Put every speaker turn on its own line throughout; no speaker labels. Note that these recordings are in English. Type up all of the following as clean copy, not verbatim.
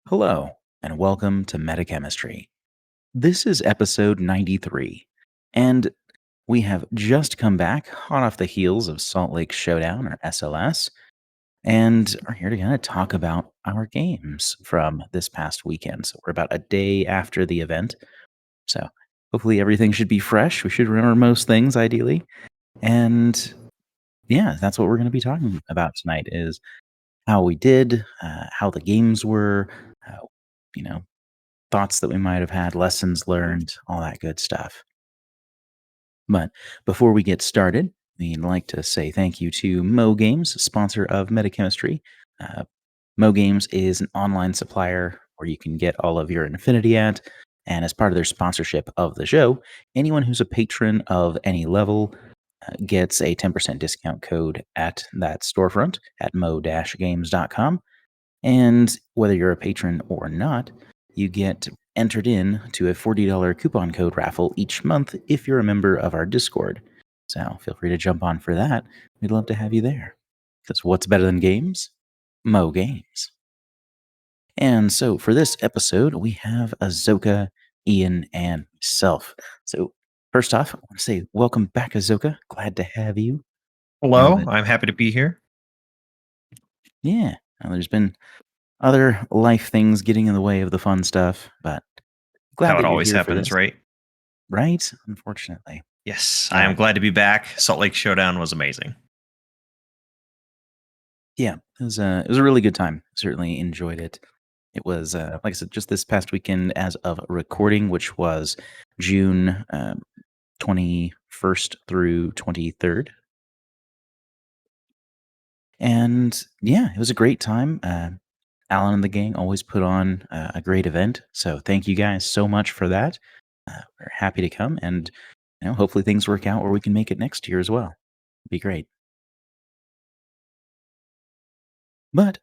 Hello, and welcome to Metachemistry. This is episode 93, and we have just come back hot off the heels of Salt Lake Showdown, or SLS, and are here to kind of talk about our games from this past weekend. So we're about a day after the event, so hopefully everything should be fresh. We should remember most things, ideally. And yeah, that's what we're going to be talking about tonight is how we did, how the games were, you know, thoughts that we might have had, lessons learned, all that good stuff. But before we get started, we'd like to say thank you to Mo Games, sponsor of Metachemistry. Mo Games is an online supplier where you can get all of your Infinity at, and as part of their sponsorship of the show, anyone who's a patron of any level gets a 10% discount code at that storefront at mo-games.com. And whether you're a patron or not, you get entered in to a $40 coupon code raffle each month if you're a member of our Discord. So feel free to jump on for that. We'd love to have you there. Because what's better than games? Mo Games. And so for this episode, we have Azoka, Ian, and myself. So first off, I want to say welcome back, Azoka. Glad to have you.
Hello, I'm happy to be here.
Yeah, there's been other life things getting in the way of the fun stuff, but glad
How it
that
always
you're here
happens,
for this.
right?
Right? Unfortunately.
Yes, I am glad to be back. Salt Lake Showdown was amazing.
Yeah, it was a really good time. Certainly enjoyed it. It was, like I said, just this past weekend as of recording, which was June 21st through 23rd. And yeah, it was a great time. Alan and the gang always put on a great event. So thank you guys so much for that. We're happy to come, and hopefully things work out where we can make it next year as well. It'd be great. But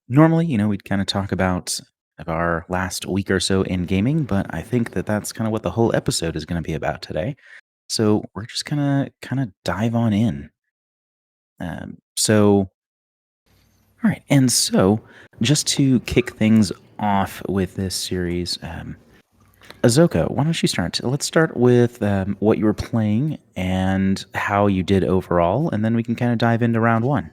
normally, we'd kind of talk about our last week or so in gaming, but I think that that's kind of what the whole episode is going to be about today. So we're just gonna kind of dive on in. All right, and so just to kick things off with this series, Azoka, why don't you start? Let's start with what you were playing and how you did overall, and then we can kind of dive into round one.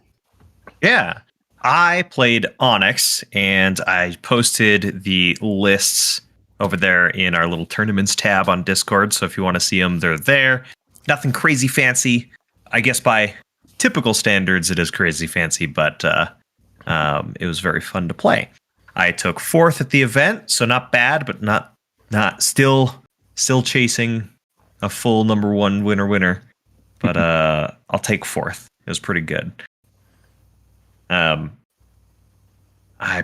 Yeah, I played Onyx, and I posted the lists over there in our little tournaments tab on Discord. So if you want to see them, they're there. Nothing crazy fancy. I guess by typical standards, it is crazy fancy, but it was very fun to play. I took 4th at the event, so not bad, but not still chasing a full number 1 winner. But I'll take 4th. It was pretty good. I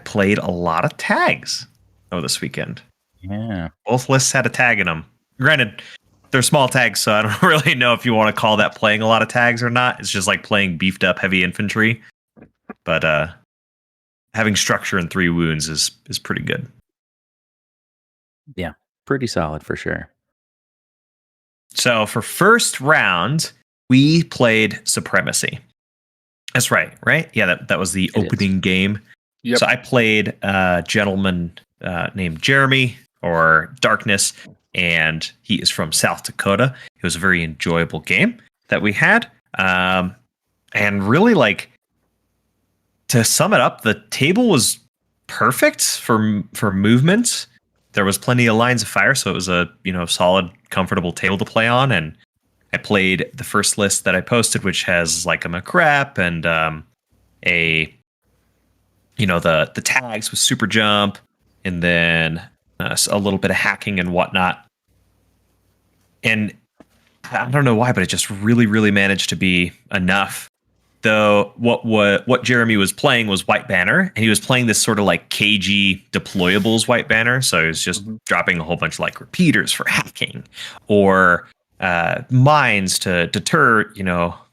played a lot of tags this weekend.
Yeah.
Both lists had a tag in them. Granted, they're small tags, so I don't really know if you want to call that playing a lot of tags or not. It's just like playing beefed up heavy infantry. But having structure and 3 wounds is pretty good.
Yeah, pretty solid for sure.
So for first round, we played Supremacy. That's right? Yeah, that was the opening game. Yep. So I played a gentleman named Jeremy, or Darkness, and he is from South Dakota. It was a very enjoyable game that we had. And really, like, to sum it up, the table was perfect for movement. There was plenty of lines of fire, so it was a solid, comfortable table to play on. And I played the first list that I posted, which has like a McRep and the tags with super jump, and then a little bit of hacking and whatnot. And I don't know why, but it just really, really managed to be enough. Though what Jeremy was playing was White Banner, and he was playing this sort of like KG deployables White Banner. So he was just dropping a whole bunch of like repeaters for hacking or mines to deter,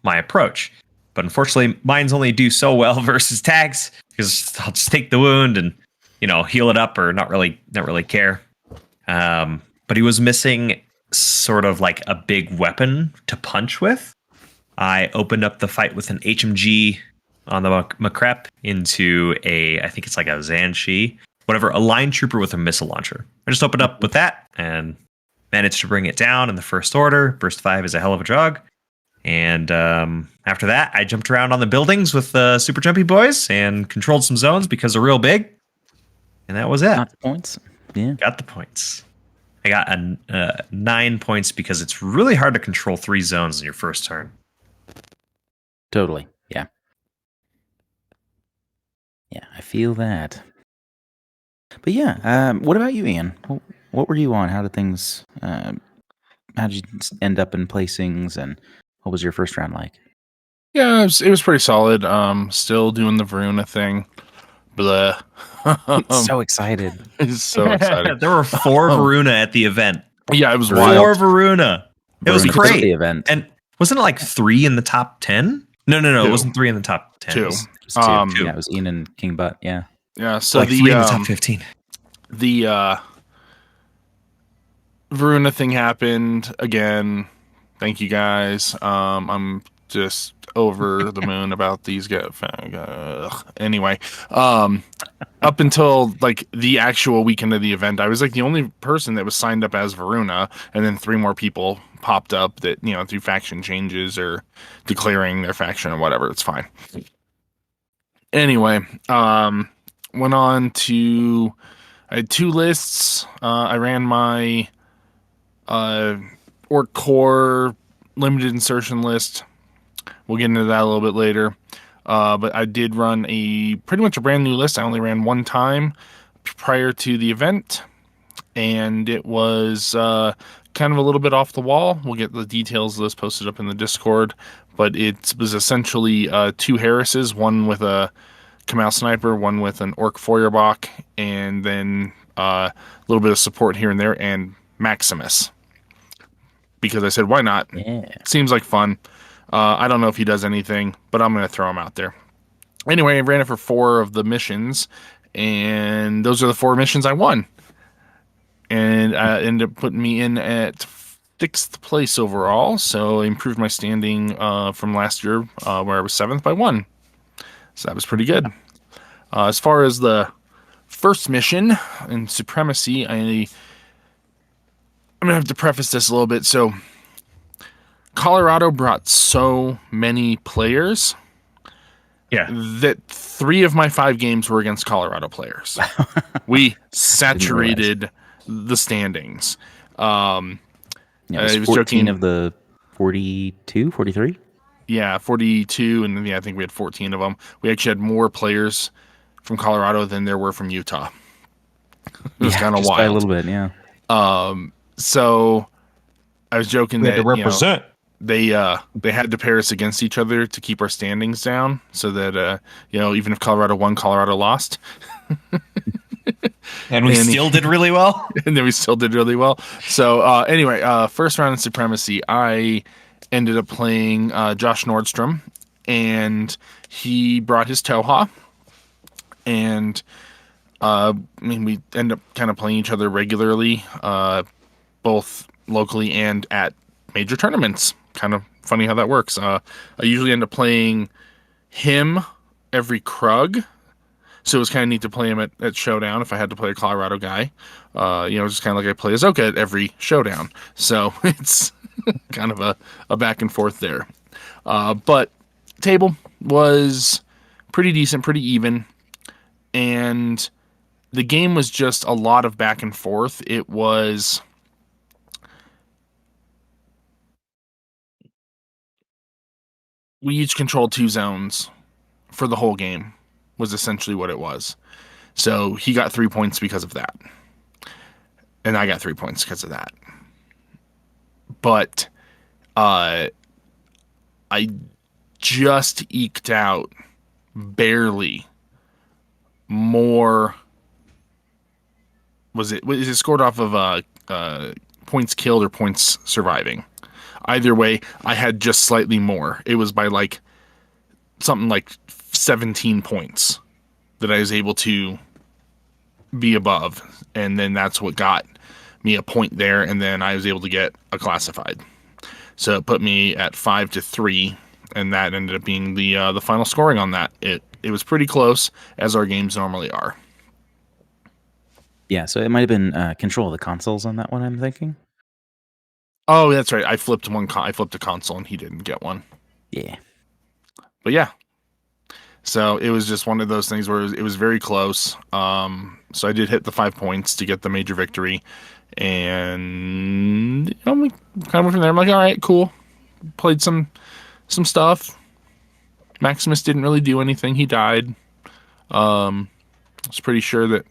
my approach. But unfortunately, mines only do so well versus tags, because I'll just take the wound and heal it up or not really care. But he was missing sort of like a big weapon to punch with. I opened up the fight with an HMG on the McRep into I think it's like a Zanshi, a line trooper with a missile launcher. I just opened up with that and managed to bring it down in the first order. Burst 5 is a hell of a jog. And after that, I jumped around on the buildings with the super jumpy boys and controlled some zones because they're real big. And that was it.
Got the points. Yeah.
Got the points. I got 9 points because it's really hard to control 3 zones in your first turn.
Totally. Yeah. Yeah, I feel that. But yeah, what about you, Ian? What were you on? How did things... how did you end up in placings, and what was your first round like?
Yeah, it was pretty solid. Still doing the Varuna thing. Blah.
So excited.
It's so exciting.
There were 4 Varuna at the event.
Yeah, it was
4
wild.
Varuna. It was
Varuna
great.
the event.
And wasn't it like 3 in the top 10? No.
2.
It wasn't 3 in the top 10.
2.
It was 2. Yeah, it was Ian and King Butt. Yeah.
Yeah, so
like 3 in the top 15.
The Varuna thing happened again. Thank you guys. I'm just over the moon about these guys. Anyway, up until like the actual weekend of the event, I was like the only person that was signed up as Varuna, and then 3 more people popped up that, you know, through faction changes or declaring their faction or whatever. It's fine. Anyway, went on to... I had 2 lists. I ran my Orc Core limited insertion list. We'll get into that a little bit later. But I did run pretty much a brand new list. I only ran 1 time prior to the event. And it was kind of a little bit off the wall. We'll get the details of this posted up in the Discord. But it was essentially 2 Harrises, one with a Kamal Sniper, one with an Orc Feuerbach, and then a little bit of support here and there, and Maximus. Because I said, why not?
Yeah.
Seems like fun. I don't know if he does anything, but I'm going to throw him out there. Anyway, I ran it for 4 of the missions, and those are the 4 missions I won. And ended up putting me in at 6th place overall, so I improved my standing from last year, where I was 7th by 1. So that was pretty good. As far as the first mission in Supremacy, I'm going to have to preface this a little bit. So, Colorado brought so many players that 3 of my 5 games were against Colorado players. We saturated the standings.
Yeah, it was 14 joking, of the 42, 43?
Yeah, 42, and yeah, I think we had 14 of them. We actually had more players from Colorado than there were from Utah. It was kind of wild.
By a little bit, yeah.
So I was joking
we
that
had to represent.
They had to pair us against each other to keep our standings down, so that even if Colorado won, Colorado lost.
And we still did really well.
And then we still did really well. So anyway, first round in Supremacy, I ended up playing Josh Nordstrom, and he brought his Toha. And we end up kind of playing each other regularly, both locally and at major tournaments. Kind of funny how that works. I usually end up playing him every Krug. So it was kind of neat to play him at Showdown if I had to play a Colorado guy. Just kind of like I play Azoka at every Showdown. So it's kind of a back and forth there. But table was pretty decent, pretty even. And the game was just a lot of back and forth. It was... We each controlled 2 zones for the whole game, was essentially what it was. So he got 3 points because of that. And I got 3 points because of that. But I just eked out barely more. Was it scored off of points killed or points surviving? Either way, I had just slightly more. It was by like something like 17 points that I was able to be above, and then that's what got me a point there, and then I was able to get a classified. So it put me at 5-3, and that ended up being the final scoring on that. It was pretty close, as our games normally are.
Yeah, so it might have been control of the consoles on that one, I'm thinking.
Oh, that's right. I flipped I flipped a console and he didn't get one.
Yeah.
But yeah. So it was just one of those things where it was very close. So I did hit the 5 points to get the major victory. And we kind of went from there. I'm like, all right, cool. Played some stuff. Maximus didn't really do anything. He died. I was pretty sure that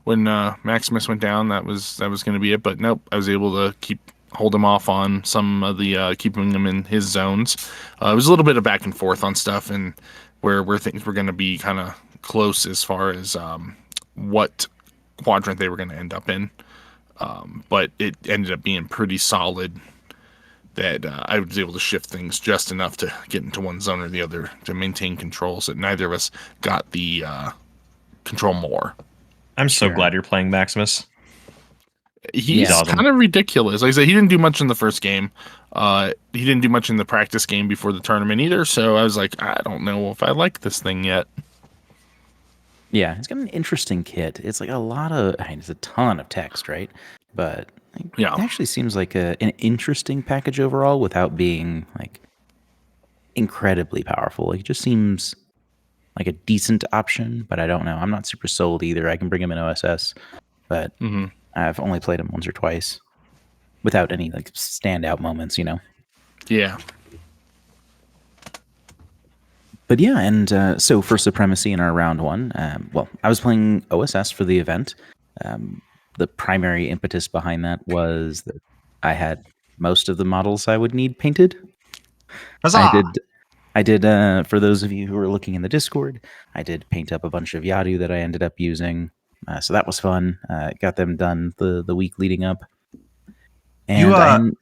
when Maximus went down, that was going to be it. But nope, I was able to hold him off on some of the keeping him in his zones. It was a little bit of back and forth on stuff and where things were going to be kind of close as far as what quadrant they were going to end up in. But it ended up being pretty solid that I was able to shift things just enough to get into one zone or the other to maintain control, so that neither of us got the control more.
I'm so glad you're playing Maximus.
He's kind of ridiculous. Like I said, he didn't do much in the first game. He didn't do much in the practice game before the tournament either, so I was like, I don't know if I like this thing yet.
Yeah, it's got an interesting kit. It's like it's a ton of text, right? But it actually seems like an interesting package overall without being like incredibly powerful. Like, it just seems like a decent option, but I don't know. I'm not super sold either. I can bring him in OSS, but I've only played him once or twice without any like standout moments,
Yeah.
But yeah, and so for Supremacy in our round one, I was playing OSS for the event. The primary impetus behind that was that I had most of the models I would need painted.
Huzzah!
I did, for those of you who are looking in the Discord, I did paint up a bunch of Yadu that I ended up using. So that was fun. Got them done the week leading up. And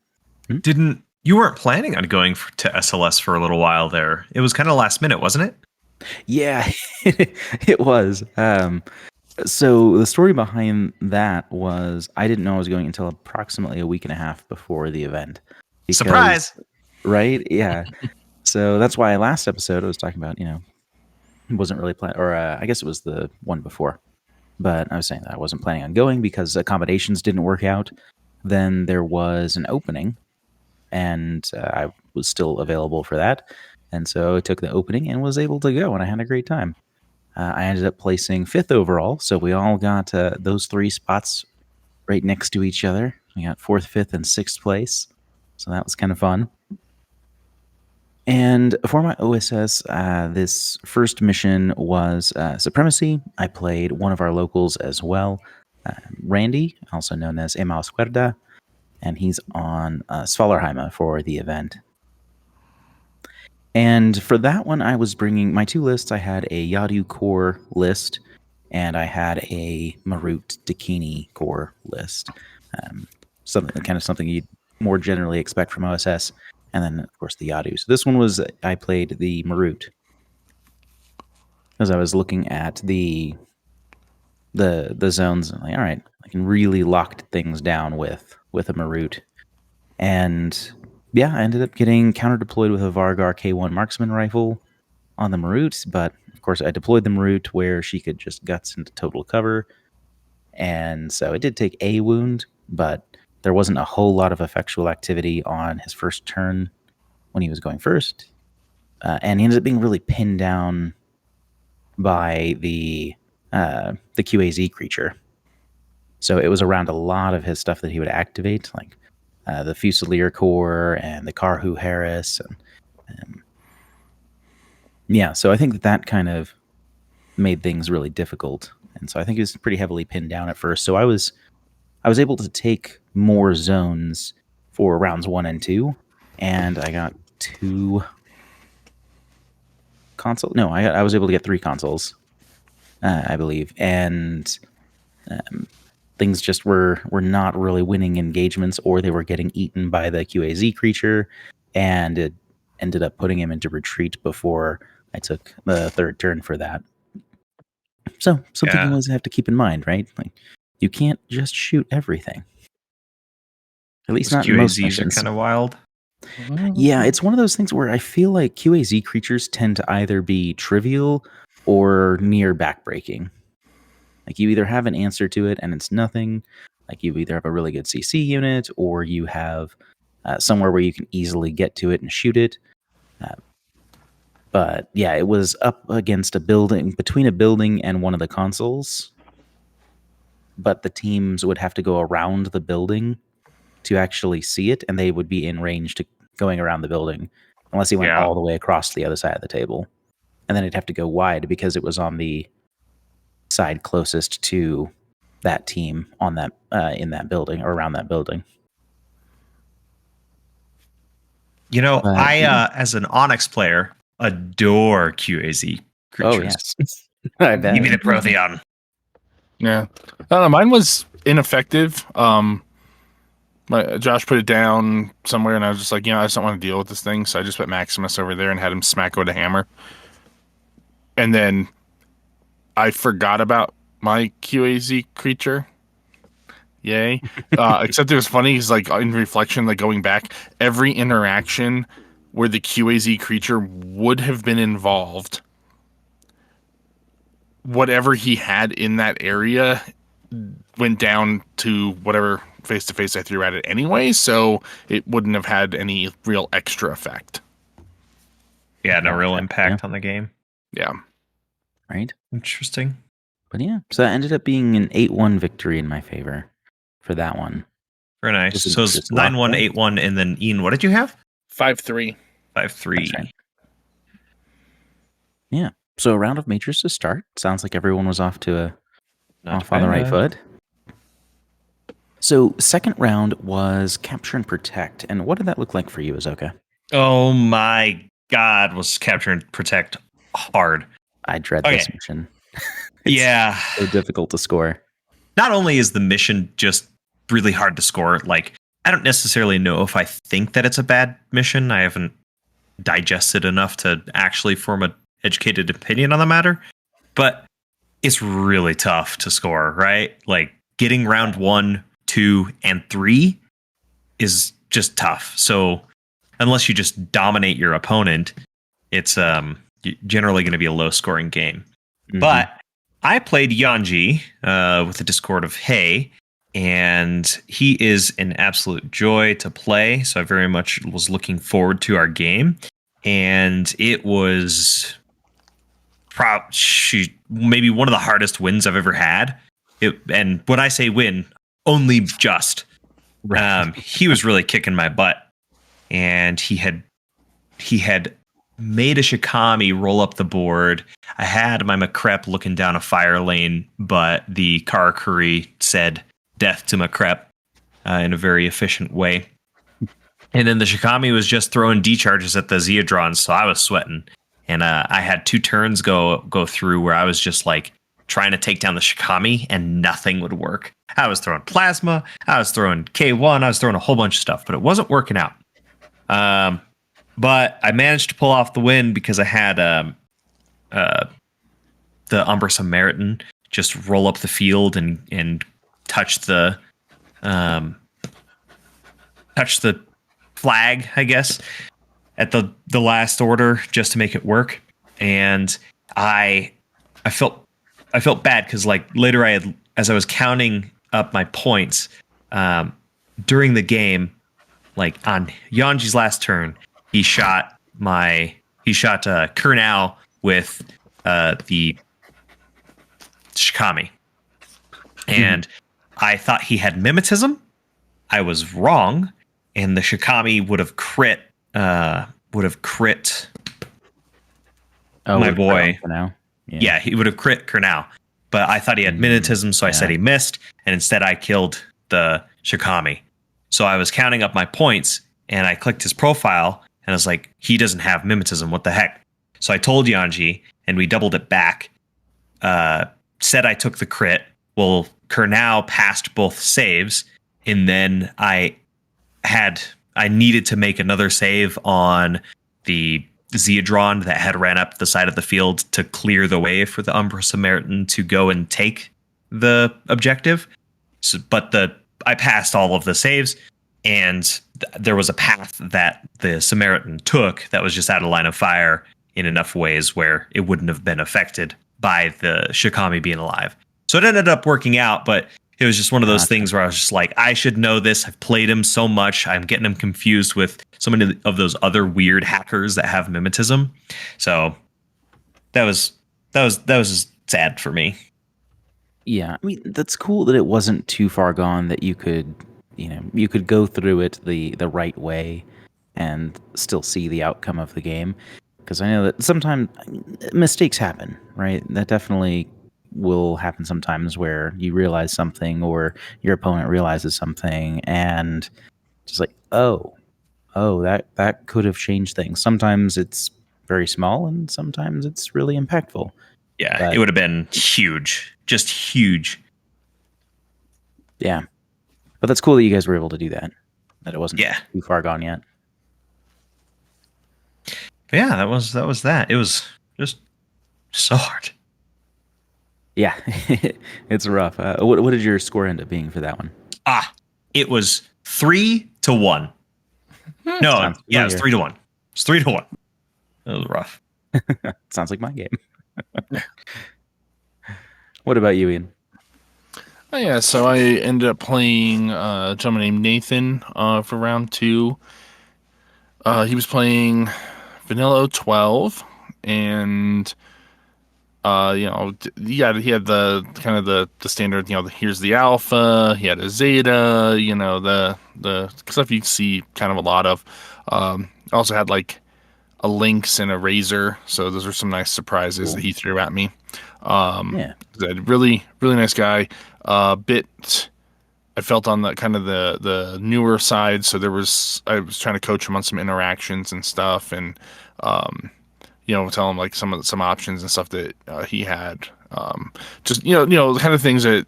you weren't planning on going to SLS for a little while there. It was kind of last minute, wasn't it?
Yeah, it was. So the story behind that was I didn't know I was going until approximately a week and a half before the event.
Surprise!
Right? Yeah. So that's why last episode I was talking about, wasn't really planning, or I guess it was the one before. But I was saying that I wasn't planning on going because accommodations didn't work out. Then there was an opening, and I was still available for that. And so I took the opening and was able to go, and I had a great time. I ended up placing 5th overall, so we all got those 3 spots right next to each other. We got 4th, 5th, and 6th place, so that was kind of fun. And for my OSS, this first mission was Supremacy. I played one of our locals as well, Randy, also known as Emaus Cuerda, and he's on Svallerheim for the event. And for that one, I was bringing my 2 lists. I had a Yadu core list, and I had a Marut Dakini core list. Something you'd more generally expect from OSS. And then, of course, the Yadu. So this one was, I played the Marut. As I was looking at the zones, I'm like, all right, I can really lock things down with a Marut. And yeah, I ended up getting counter-deployed with a Vargar K1 marksman rifle on the Marut, but of course I deployed the Marut where she could just guts into total cover. And so it did take a wound, but there wasn't a whole lot of effectual activity on his first turn when he was going first. And he ended up being really pinned down by the QAZ creature. So it was around a lot of his stuff that he would activate, like the Fusilier core and the Karhu Harris. And yeah, so I think that kind of made things really difficult. And so I think he was pretty heavily pinned down at first. So I was able to take more zones for rounds 1 and 2, and I got 2 consoles. No, I was able to get 3 consoles, I believe, and things just were not really winning engagements, or they were getting eaten by the QAZ creature, and it ended up putting him into retreat before I took the 3rd turn for that. So something you always have to keep in mind, right? Like, you can't just shoot everything. At least not in most missions.
Are kind of wild.
Yeah, it's one of those things where I feel like QAZ creatures tend to either be trivial or near backbreaking. Like you either have an answer to it and it's nothing. Like you either have a really good CC unit or you have somewhere where you can easily get to it and shoot it. But yeah, it was up against a building, between a building and one of the consoles. But the teams would have to go around the building to actually see it, and they would be in range to going around the building, unless he went all the way across the other side of the table. And then it'd have to go wide because it was on the side closest to that team on that in that building or around that building.
You know, as an Onyx player, adore QAZ creatures.
Oh, yes. I bet.
Give me the Protheon.
Yeah. I don't know. Mine was ineffective. Josh put it down somewhere, and I was just like, I just don't want to deal with this thing. So I just put Maximus over there and had him smack with a hammer. And then I forgot about my QAZ creature. Yay. Except it was funny because, like, in reflection, like going back, every interaction where the QAZ creature would have been involved, whatever he had in that area went down to whatever face-to-face I threw at it anyway, so it wouldn't have had any real extra effect.
Yeah, no real impact on the game.
Yeah.
Right?
Interesting.
But yeah, so that ended up being an 8-1 victory in my favor for that one.
Very nice. So it's 9-1, 8-1, and then Ian, what did you have?
5-3.
5-3.
Right. Yeah. So a round of majors to start. Sounds like everyone was off on the right foot. So second round was capture and protect. And what did that look like for you, Azoka?
Oh my God, was capture and protect hard.
I dread this mission.
Yeah.
So difficult to score.
Not only is the mission just really hard to score, like, I don't necessarily know if I think that it's a bad mission. I haven't digested enough to actually form an educated opinion on the matter, but it's really tough to score, right? Like, getting round 1, 2, and 3 is just tough. So unless you just dominate your opponent, it's generally going to be a low scoring game. Mm-hmm. But I played Yanji with the Discord of Hey, and he is an absolute joy to play. So I very much was looking forward to our game. And it was maybe one of the hardest wins I've ever had. And when I say win, only just. He was really kicking my butt. And he had made a Shikami roll up the board. I had my Makrep looking down a fire lane, but the Karakuri said death to Makrep in a very efficient way. And then the Shikami was just throwing D-charges at the Zeodrons, so I was sweating. And I had 2 turns go through where I was just like trying to take down the Shikami and nothing would work. I was throwing Plasma, I was throwing K1, I was throwing a whole bunch of stuff, but it wasn't working out. But I managed to pull off the win because I had the Umbra Samaritan just roll up the field and touch the flag, I guess, at the last order just to make it work. And I felt bad because, like, later as I was counting up my points during the game, like on Yanji's last turn, he shot Kernau with the Shikami. And I thought he had mimetism. I was wrong, and the Shikami would have crit my boy. Yeah, he would have crit Kernau. But I thought he had mimetism, so I said he missed, and instead I killed the Shikami. So I was counting up my points, and I clicked his profile, and I was like, he doesn't have mimetism. What the heck? So I told Yanji, and we doubled it back. Said I took the crit. Well, Kernau passed both saves, and then I needed to make another save on the Zeodron that had ran up the side of the field to clear the way for the Umbra Samaritan to go and take the objective. So, but I passed all of the saves, and there was a path that the Samaritan took that was just out of line of fire in enough ways where it wouldn't have been affected by the Shikami being alive. So it ended up working out, but it was just one of those
Gotcha.
things where I was just like, I should know this. I've played him so much. I'm getting him confused with so many of those other weird hackers that have mimetism. So that was just sad for me.
Yeah, I mean that's cool that it wasn't too far gone that you could, you could go through it the right way and still see the outcome of the game. Because I know that sometimes mistakes happen, right? That definitely will happen sometimes where you realize something or your opponent realizes something and just like, oh, that could have changed things. Sometimes it's very small and sometimes it's really impactful.
Yeah, it
But
would have been huge, just huge.
yeah, but that's cool that you guys were able to do that. That it wasn't
Yeah,
too far gone yet.
but yeah, that was that. It was just so hard.
Yeah, it's rough. What did your score end up being for that one?
It was 3-1. No,
Sounds
yeah, it was
familiar.
3-1. It's 3-1. It was rough.
Sounds like my game. What about you, Ian?
Oh, yeah, so I ended up playing a gentleman named Nathan for round 2. He was playing Vanilla 12, and he had the kind of the standard, here's the alpha. He had a zeta, the stuff you see kind of a lot of. Also had like a lynx and a razor, so those are some nice surprises that he threw at me.
Yeah.
Really, really nice guy. I felt on the kind of the newer side, so I was trying to coach him on some interactions and stuff, and tell him like some options and stuff that he had. Just the kind of things that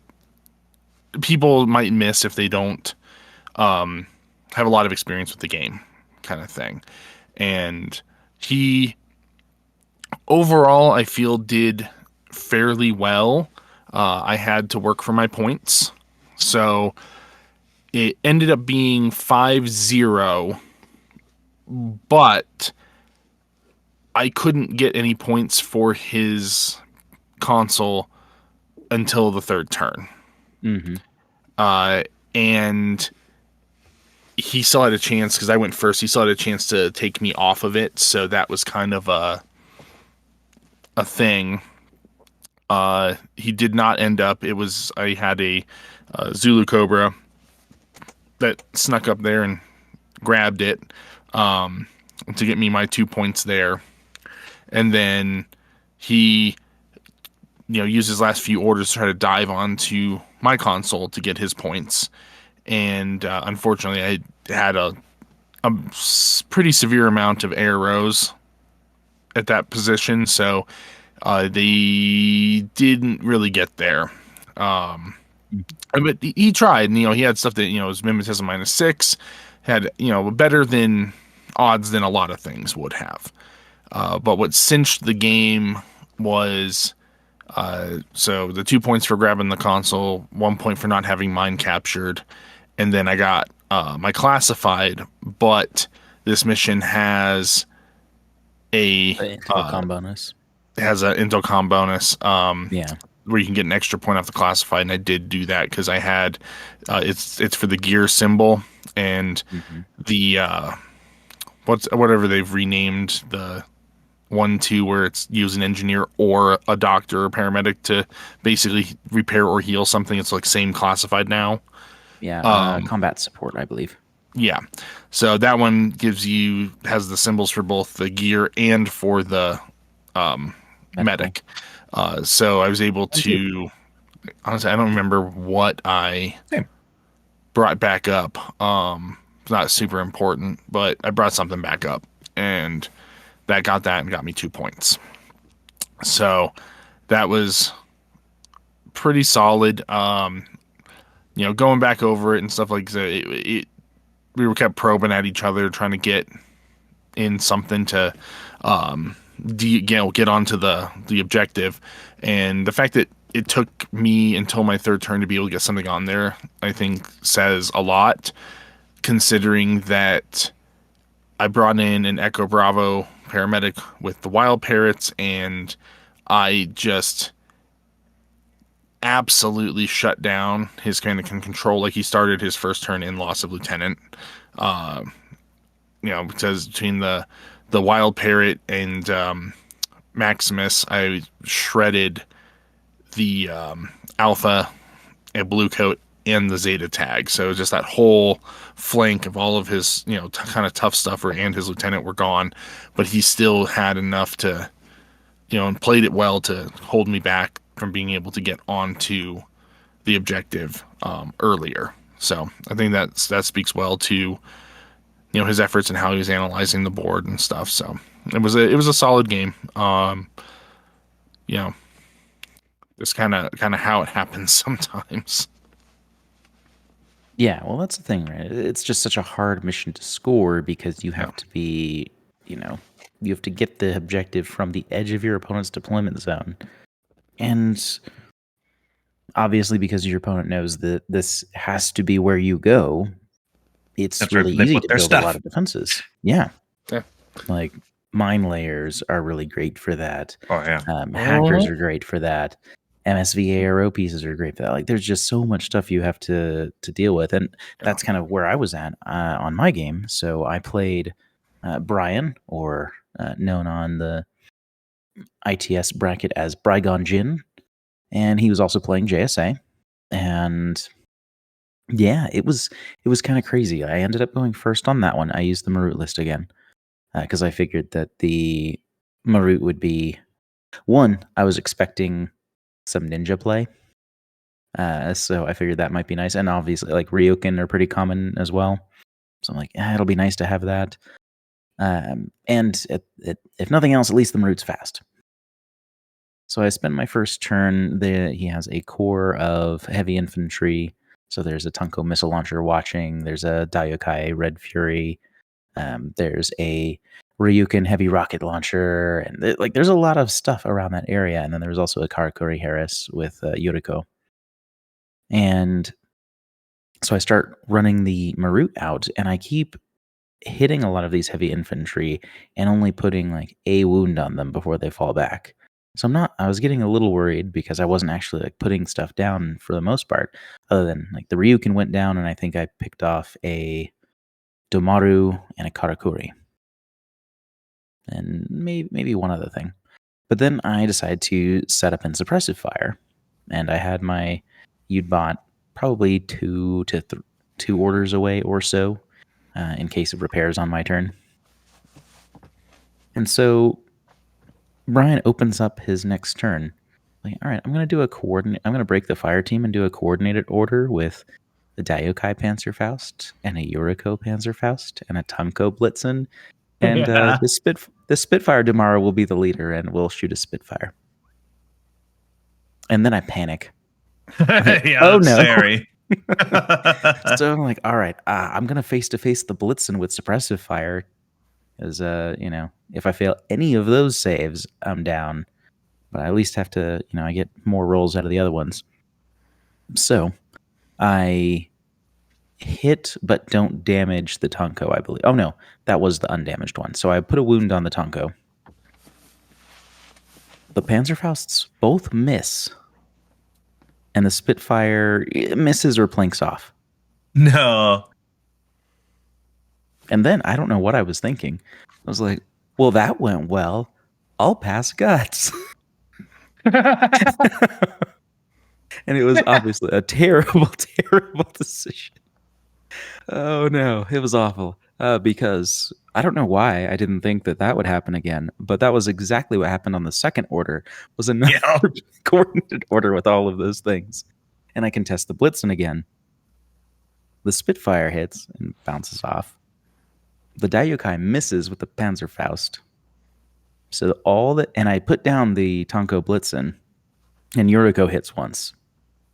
people might miss if they don't have a lot of experience with the game, kind of thing. And he overall, I feel, did fairly well. I had to work for my points, so it ended up being 5-0, but I couldn't get any points for his console until the third turn.
Mm-hmm.
And he still had a chance, because I went first, he still had a chance to take me off of it, so that was kind of a thing. He did not end up. I had a Zulu Cobra that snuck up there and grabbed it to get me my 2 points there. And then he, used his last few orders to try to dive onto my console to get his points. And unfortunately, I had a pretty severe amount of arrows at that position, so they didn't really get there. But he tried, and he had stuff that was mimetism -6, had better than odds than a lot of things would have. But what cinched the game was so the 2 points for grabbing the console, 1 point for not having mine captured, and then I got my classified. But this mission has a
Intel com bonus.
has an intel com bonus.
Yeah.
Where you can get an extra point off the classified, and I did do that because I had it's for the gear symbol and the whatever they've renamed the 1-2 where it's use an engineer or a doctor or paramedic to basically repair or heal something. It's like same classified now.
Yeah. Combat support, I believe.
Yeah, so that one has the symbols for both the gear and for the medic. So I was able to, honestly, I don't remember what I brought back up. It's not super important, but I brought something back up, and that got me 2 points. So that was pretty solid. Going back over it and stuff like that, we were kept probing at each other, trying to get in something to get onto the objective. And the fact that it took me until my third turn to be able to get something on there, I think says a lot, considering that I brought in an Echo Bravo paramedic with the wild parrots, and I just absolutely shut down his kind of control. Like, he started his first turn in loss of lieutenant. Because between the wild parrot and Maximus, I shredded the alpha and blue coat and the Zeta tag. So just that whole flank of all of his, kind of tough stuffer and his lieutenant were gone, but he still had enough to, and played it well to hold me back from being able to get onto the objective earlier. So I think that speaks well to, his efforts and how he was analyzing the board and stuff. So it was a solid game. Just kind of how it happens sometimes.
Yeah, well, that's the thing, right? It's just such a hard mission to score because you have to be, you have to get the objective from the edge of your opponent's deployment zone. And obviously, because your opponent knows that this has to be where you go, it's
That's
really
where they
easy
put
to
their
build
stuff.
a lot of defenses. Yeah.
Yeah.
Like, mine layers are really great for that.
Oh, yeah.
Hackers are great for that. MSV ARO pieces are great for that. Like, there's just so much stuff you have to deal with, and that's kind of where I was at on my game. So I played Brian, or known on the ITS bracket as Brygon Jin, and he was also playing JSA. And yeah, it was kind of crazy. I ended up going first on that one. I used the Marut list again because I figured that the Marut would be one. I was expecting some ninja play. So I figured that might be nice. And obviously, like, Ryokan are pretty common as well. So I'm like, it'll be nice to have that. And if nothing else, at least the Marut's fast. So I spent my first turn. He has a core of heavy infantry. So there's a Tunko missile launcher watching. There's a Daiokai Red Fury. There's a Ryukin heavy rocket launcher, and there's a lot of stuff around that area. And then there's also a Karakuri Harris with Yuriko. And so I start running the Marut out, and I keep hitting a lot of these heavy infantry and only putting like a wound on them before they fall back. So I was getting a little worried because I wasn't actually like putting stuff down for the most part, other than like the Ryukin went down, and I think I picked off a Domaru and a Karakuri. And maybe one other thing. But then I decided to set up in suppressive fire, and I had my Udbot probably two orders away or so in case of repairs on my turn. And so Brian opens up his next turn. Like, all right, I'm going to break the fire team and do a coordinated order with the Daiokai Panzerfaust and a Yuriko Panzerfaust and a Tunko Blitzen. And the Spitfire Damara will be the leader, and we'll shoot a Spitfire. And then I panic.
Yeah,
oh no!
Scary.
So I'm like, all right, I'm gonna face-to-face the Blitzen with suppressive fire, as if I fail any of those saves, I'm down. But I at least have to, I get more rolls out of the other ones. So I hit but don't damage the Tunko, I believe. Oh no, that was the undamaged one. So I put a wound on the Tunko. The Panzerfausts both miss, and the Spitfire misses or planks off.
No.
And then I don't know what I was thinking. I was like, well, that went well. I'll pass guts. And it was obviously a terrible, terrible decision. Oh no, it was awful. Because I don't know why I didn't think that would happen again, but that was exactly what happened on the second order. Was another coordinated order with all of those things, and I can test the Blitzen again. The Spitfire hits and bounces off. The Daiokai misses with the Panzerfaust. So and I put down the Tunko Blitzen, and Yuriko hits once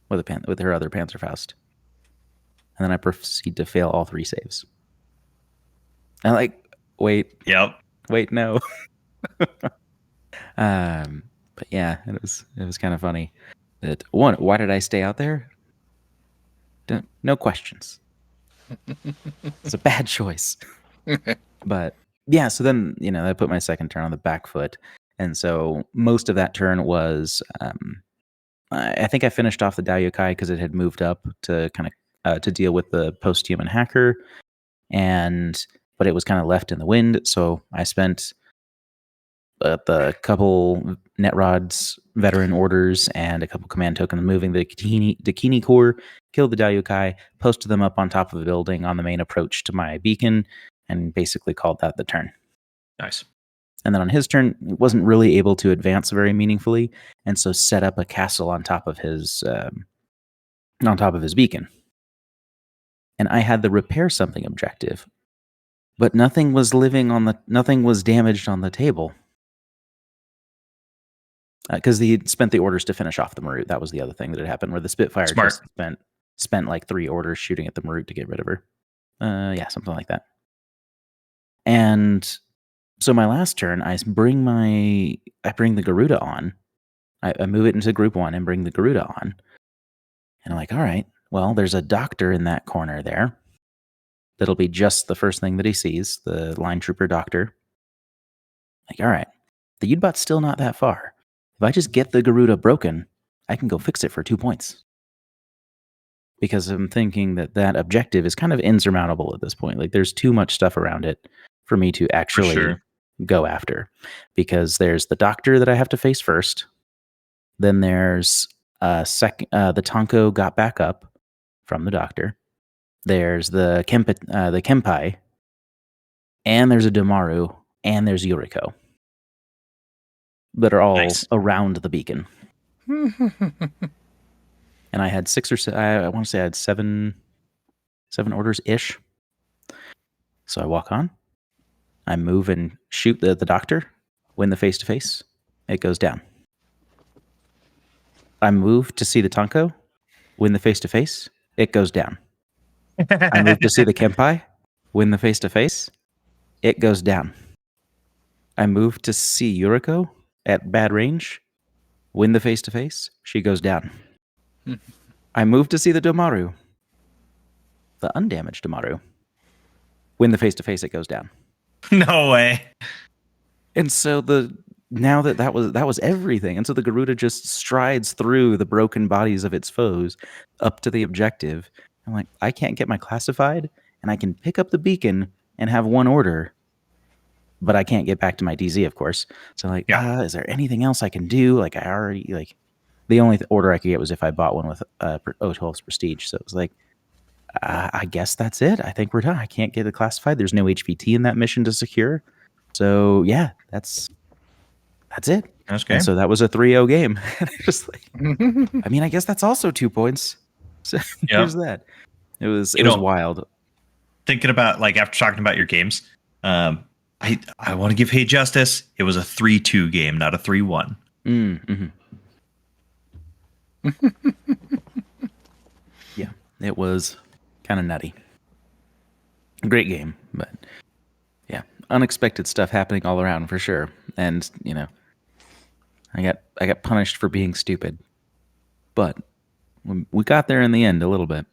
with her other Panzerfaust. And then I proceed to fail all 3 saves. And wait, no. But yeah, it was kind of funny. That one, why did I stay out there? No questions. It's a bad choice. But yeah, so then I put my second turn on the back foot, and so most of that turn was I think I finished off the Daiokai because it had moved up to kind of to deal with the post-human hacker, but it was kind of left in the wind. So I spent the couple Netrods veteran orders and a couple command tokens moving the Dakini core, killed the Daiokai, posted them up on top of a building on the main approach to my beacon, and basically called that the turn.
Nice.
And then on his turn, he wasn't really able to advance very meaningfully, and so set up a castle on top of his beacon. And I had the repair something objective, but nothing was damaged on the table. Because he had spent the orders to finish off the Marut. That was the other thing that had happened, where the Spitfire just spent like 3 orders shooting at the Marut to get rid of her. Yeah, something like that. And so my last turn, I bring the Garuda on. I move it into Group 1 and bring the Garuda on. And I'm like, all right, well, there's a doctor in that corner there. That'll be just the first thing that he sees, the line trooper doctor. Like, all right, the U-bot's still not that far. If I just get the Garuda broken, I can go fix it for 2 points. Because I'm thinking that objective is kind of insurmountable at this point. Like, there's too much stuff around it for me to actually go after. Because there's the doctor that I have to face first. Then there's the Tonko got back up from the doctor. There's the Kempai. And there's a Domaru. And there's Yuriko. That are all around the beacon. And I had 6 or 7, I want to say I had 7 orders-ish. So I walk on. I move and shoot the doctor. Win the face-to-face. It goes down. I move to see the Tonko. Win the face-to-face. It goes down. I move to see the Kempai. Win the face-to-face. It goes down. I move to see Yuriko at bad range. Win the face-to-face. She goes down. I move to see the Domaru. The undamaged Domaru. Win the face-to-face. It goes down.
No way.
And so that was everything. And so the Garuda just strides through the broken bodies of its foes up to the objective. I'm like, I can't get my classified, and I can pick up the beacon and have 1 order, but I can't get back to my DZ, of course. So like, is there anything else I can do? Like, the only order I could get was if I bought one with O12's Prestige. So it was like, I guess that's it. I think we're done. I can't get it classified. There's no HVT in that mission to secure. So yeah, that's it.
That's okay.
And so that was a 3-0 game. Just like, I mean, I guess that's also 2 points. So there's that. It was wild.
Thinking about, like, after talking about your games, I want to give Hey justice. It was a 3-2 game, not a 3-1.
Mm-hmm. Yeah, it was kind of nutty. Great game, but yeah, unexpected stuff happening all around for sure. And I got punished for being stupid, but we got there in the end a little bit.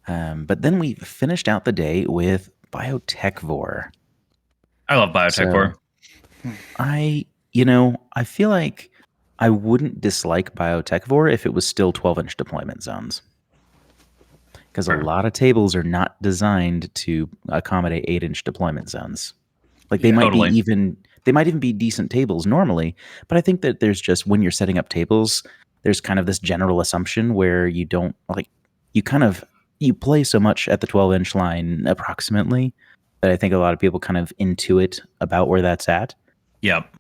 But then we finished out the day with Biotechvore.
I love Biotechvore.
I feel like I wouldn't dislike Biotechvore if it was still 12-inch deployment zones. Because a lot of tables are not designed to accommodate 8-inch deployment zones. Like they might even be decent tables normally, but I think that there's just, when you're setting up tables, there's kind of this general assumption where you don't you play so much at the 12-inch line approximately that I think a lot of people kind of intuit about where that's at.
Yep.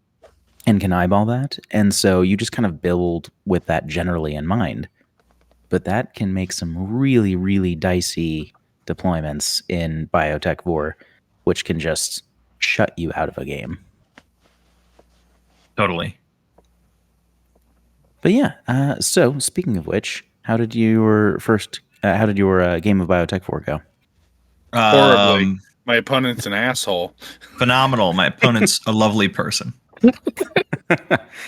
And can eyeball that. And so you just kind of build with that generally in mind. But that can make some really, really dicey deployments in Biotechvore, which can just shut you out of a game.
Totally.
But yeah, so speaking of which, how did your game of Biotechvore go?
Horribly. My opponent's an asshole.
Phenomenal. My opponent's a lovely person.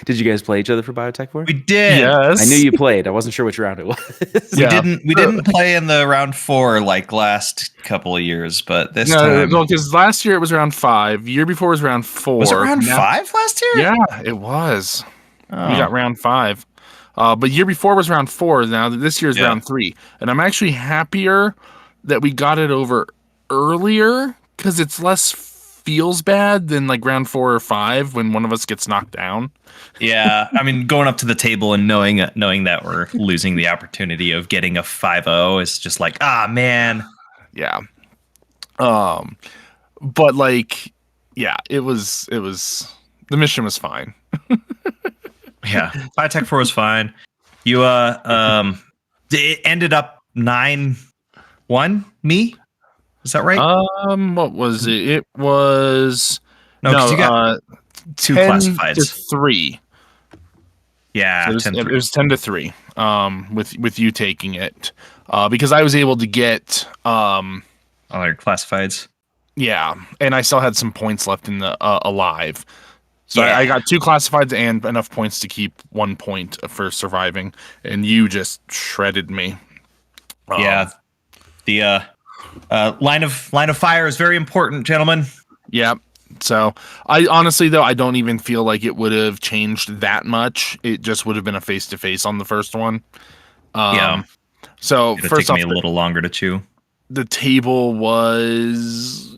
Did you guys play each other for Biotechvore?
We did.
Yes.
I knew you played. I wasn't sure which round it was.
We didn't play in the round 4 like last couple of years, but this time.
No, because last year it was round 5. Year before was round 4.
Was it round 5 last year?
Yeah, it was.
Oh.
We got round 5. But year before was round 4. Now this year's
Yeah.
round 3, and I'm actually happier that we got it over earlier because it's less feels bad than like round 4 or 5 when one of us gets knocked down.
Yeah, I mean, going up to the table and knowing that we're losing the opportunity of getting a 5-0 is just like, man.
Yeah. But like, yeah, it was the mission was fine.
Yeah, Biotech 4 was fine. You it ended up 9-1 me. Is that right?
What was it? It was
No, because you got 2 classifieds.
10-3.
Yeah,
So
10-3.
it was 10-3. With you taking it, because I was able to get
Other classifieds.
yeah, and I still had some points left in the alive. So
Yeah.
I got 2 classifieds and enough points to keep 1 point for surviving, and you just shredded me.
Yeah, the line of fire is very important, gentlemen.
Yeah. So I honestly though I don't even feel like it would have changed that much. It just would have been a face to face on the first one.
Yeah,
So
it'll
first
take
off,
me a little longer to chew.
the table was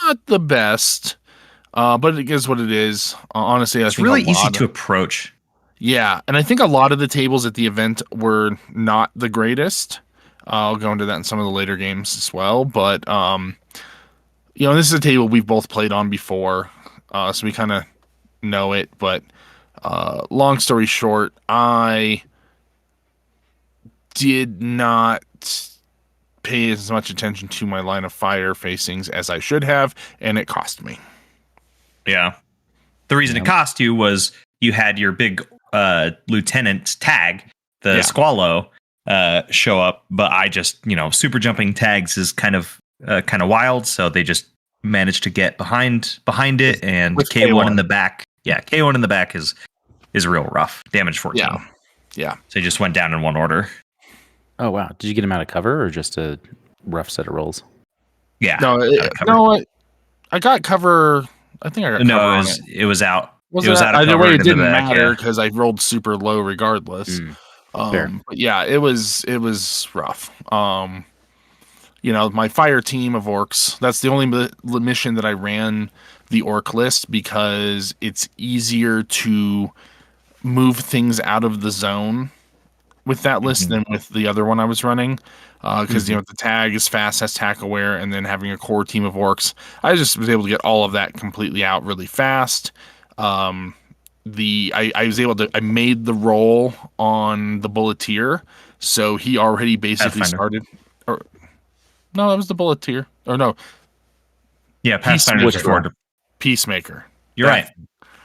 not the best, but it is what it is. Honestly,
It's really easy to approach.
Yeah, and I think a lot of the tables at the event were not the greatest. I'll go into that in some of the later games as well, but this is a table we've both played on before, so we kind of know it. But long story short, I did not pay as much attention to my line of fire facings as I should have, and it cost me.
Yeah, the reason it cost you was you had your big lieutenant's tag, the Squallow, show up, but I just super jumping tags is kind of wild, so they just managed to get behind it, and
with
K1 in the back. Yeah, K1 in the back is real rough. Damage 14.
Yeah.
So he just went down in one order.
Oh wow! Did you get him out of cover or just a rough set of rolls?
Yeah.
No, I got cover. I think I got cover.
It was out.
It was out of cover. It didn't matter because I rolled super low regardless.
Fair.
But yeah, it was rough. My fire team of orcs. That's the only mission that I ran the orc list because it's easier to move things out of the zone with that list than with the other one I was running. Because the tag is fast, has tack aware, and then having a core team of orcs, I just was able to get all of that completely out really fast. I was able to. I made the roll on the bulleteer, so he already basically started. Or no, that was the bulleteer. Or no,
yeah, Pathfinder.
Peacemaker.
You're right.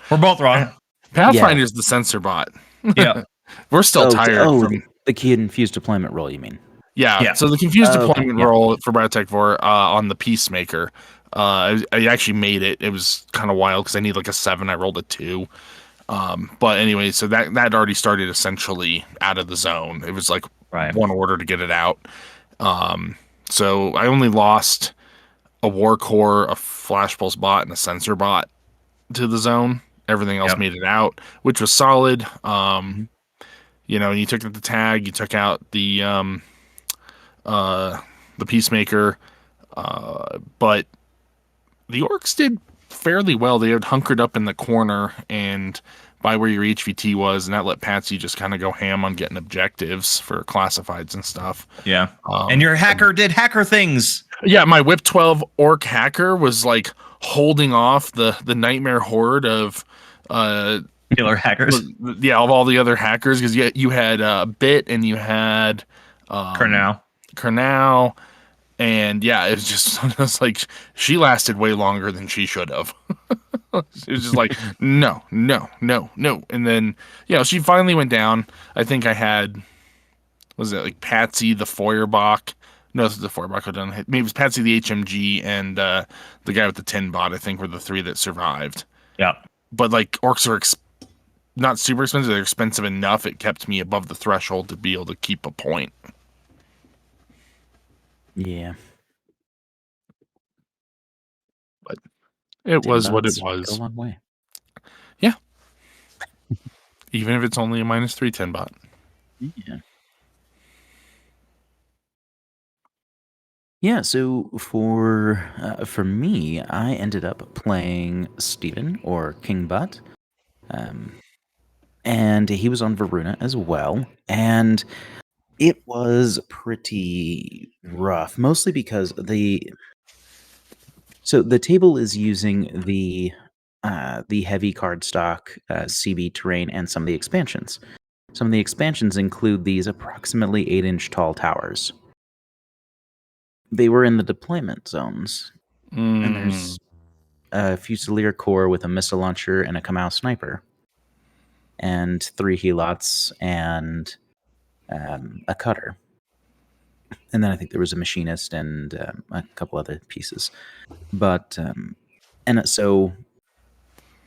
We're both wrong.
Pathfinder's the sensor bot.
Yeah,
we're still tired from
the confused deployment roll. You mean?
Yeah. So the confused deployment roll for Biotech 4 on the Peacemaker. I actually made it. It was kind of wild because I need like a 7. I rolled a 2. But anyway, so that already started essentially out of the zone. It was like one order to get it out. So I only lost a War Core, a Flash Pulse bot, and a Sensor bot to the zone. Everything else made it out, which was solid. You took out the tag, you took out the Peacemaker, but the orcs did fairly well. They had hunkered up in the corner and by where your HVT was, and that let Patsy just kind of go ham on getting objectives for classifieds and stuff.
Yeah. And your hacker did hacker things.
Yeah, my Whip 12 orc hacker was like holding off the nightmare horde of
killer hackers.
Yeah, of all the other hackers, because you had Bit and you had Kernow. And yeah, it was like she lasted way longer than she should have. It was just like no. And then she finally went down. I think I had like Patsy the Feuerbach. No, this is the Feuerbach. Maybe it was Patsy the HMG and the guy with the tin bot. I think were the 3 that survived.
Yeah,
but like orcs are not super expensive. They're expensive enough. It kept me above the threshold to be able to keep a point.
Yeah.
But it was what it was.
Go a long way.
Yeah. Even if it's only a -310 bot.
Yeah. Yeah, so for me, I ended up playing Steven or King Butt. And he was on Varuna as well. And it was pretty rough, mostly because the table is using the heavy cardstock CB terrain and some of the expansions. Some of the expansions include these approximately 8-inch tall towers. They were in the deployment zones, and there's a Fusilier core with a missile launcher and a Kamau sniper, and 3 helots and a cutter. And then I think there was a machinist and a couple other pieces. But and so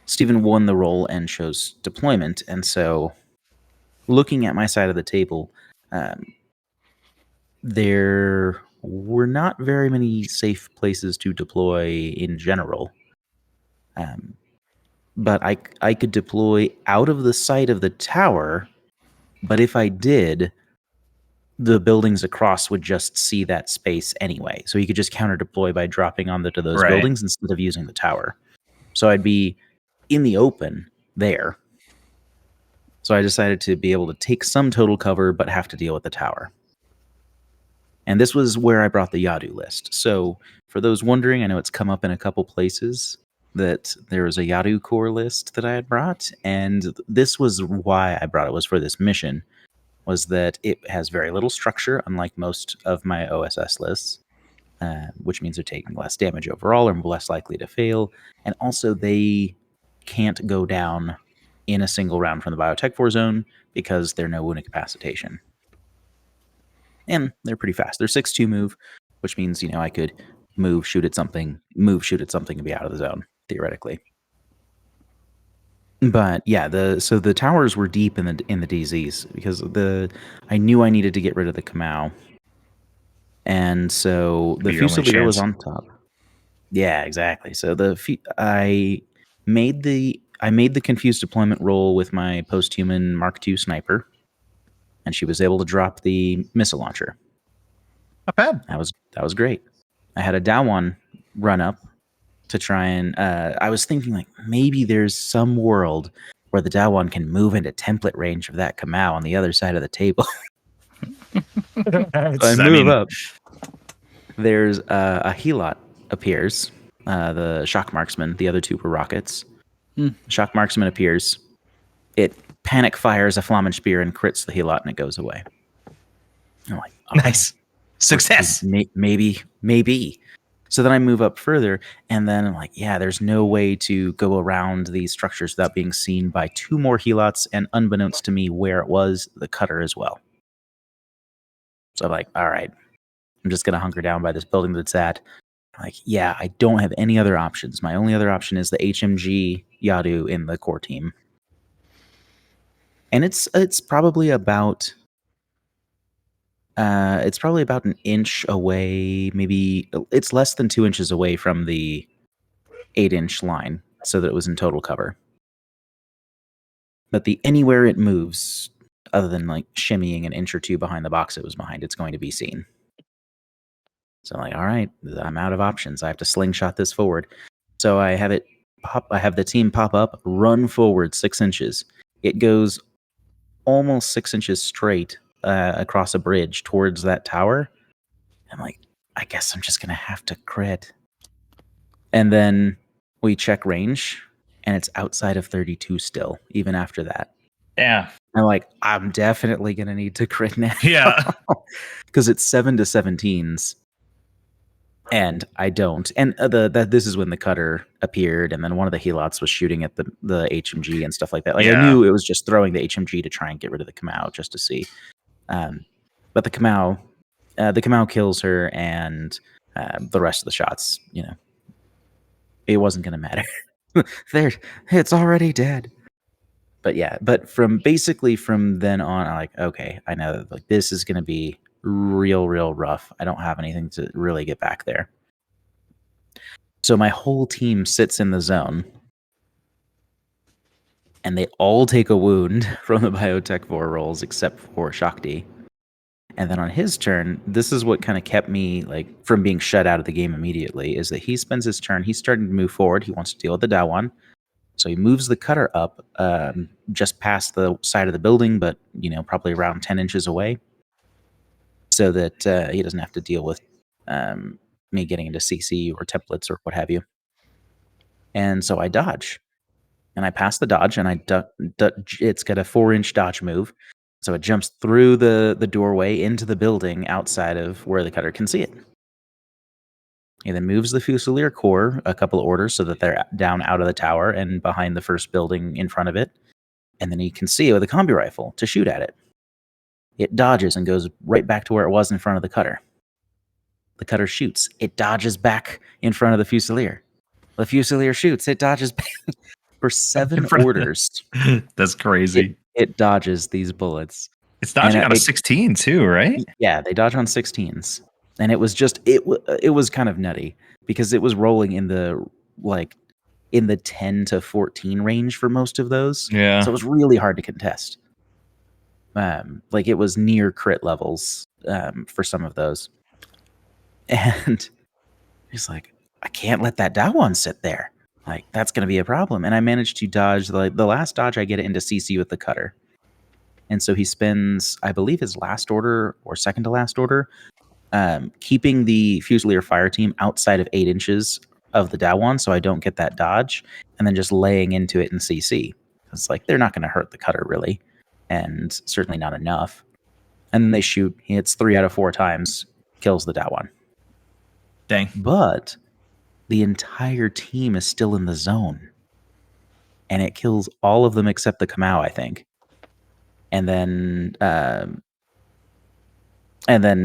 Stephen won the role and chose deployment. And so looking at my side of the table, there were not very many safe places to deploy in general. But I could deploy out of the sight of the tower. But if I did, the buildings across would just see that space anyway. So you could just counter deploy by dropping onto those
Right.
buildings instead of using the tower. So I'd be in the open there. So I decided to be able to take some total cover, but have to deal with the tower. And this was where I brought the Yadu list. So for those wondering, I know it's come up in a couple places that there was a Yadu core list that I had brought. And this was why I brought it, was for this mission, was that it has very little structure, unlike most of my OSS lists, which means they're taking less damage overall, or less likely to fail. And also they can't go down in a single round from the Biotech 4 zone because they're no wound incapacitation. And they're pretty fast. They're 6-2 move, which means, I could move, shoot at something, and be out of the zone, theoretically. But yeah, the towers were deep in the DZs because I knew I needed to get rid of the Kamau. And so the Fusilier was on top. Yeah, exactly. So I made the confused deployment roll with my post-human Mark II sniper, and she was able to drop the missile launcher.
Not bad.
That was great. I had a Dawan run up to try and I was thinking like maybe there's some world where the Dawan can move into template range of that Kamau on the other side of the table. So I move up. There's a Helot appears. The Shock Marksman. The other two were rockets. Shock Marksman appears. It panic fires a Flammen Spear and crits the Helot, and it goes away. I'm like,
nice. Success.
Maybe. So then I move up further, and then I'm like, yeah, there's no way to go around these structures without being seen by 2 more Helots, and unbeknownst to me where it was, the cutter as well. So I'm like, all right, I'm just going to hunker down by this building that's at. I'm like, yeah, I don't have any other options. My only other option is the HMG Yadu in the core team. And it's probably about... it's probably about an inch away, maybe it's less than 2 inches away from the 8-inch line, so that it was in total cover. But anywhere it moves, other than like shimmying an inch or 2 behind the box it was behind, it's going to be seen. So I'm like, all right, I'm out of options. I have to slingshot this forward. So I have the team pop up, run forward 6 inches. It goes almost 6 inches straight across a bridge towards that tower. I'm like, I guess I'm just going to have to crit. And then we check range, and it's outside of 32 still, even after that.
Yeah.
I'm like, I'm definitely going to need to crit now.
Yeah.
Because it's 7 to 17s. And I don't. And this is when the cutter appeared, and then one of the Helots was shooting at the HMG and stuff like that. Like, I knew it was just throwing the HMG to try and get rid of the Kamau just to see. But the Kamau kills her, and the rest of the shots, it wasn't going to matter. It's already dead. But yeah, from then on, I'm like, okay, I know that like this is going to be real rough. I don't have anything to really get back there. So my whole team sits in the zone, and they all take a wound from the Biotech 4 rolls except for Shakti. And then on his turn, this is what kind of kept me like from being shut out of the game immediately, is that he spends his turn, he's starting to move forward, he wants to deal with the Dawan. So he moves the cutter up just past the side of the building, but probably around 10 inches away, so that he doesn't have to deal with me getting into CC or templates or what have you. And so I dodge. And I pass the dodge, and it's got a 4-inch dodge move. So it jumps through the doorway into the building outside of where the cutter can see it. He then moves the Fusilier core a couple of orders so that they're down out of the tower and behind the first building in front of it. And then he can see it with a combi rifle to shoot at it. It dodges and goes right back to where it was in front of the cutter. The cutter shoots. It dodges back in front of the Fusilier. The Fusilier shoots. It dodges back. For 7 orders.
That's crazy.
It dodges these bullets.
It's dodging on a 16 too, right?
Yeah, they dodge on 16s. And it was just it was kind of nutty because it was rolling in the 10 to 14 range for most of those.
Yeah.
So it was really hard to contest. It was near crit levels for some of those. And he's like, I can't let that Dawan sit there. Like, that's going to be a problem. And I managed to dodge the last dodge. I get it into CC with the cutter. And so he spends, I believe, his last order or second to last order, keeping the Fusilier fire team outside of 8 inches of the Dawan so I don't get that dodge, and then just laying into it in CC. It's like, they're not going to hurt the cutter, really, and certainly not enough. And then they shoot. He hits 3 out of 4 times, kills the Dawan.
Dang.
But the entire team is still in the zone. And it kills all of them except the Kamau, I think. And then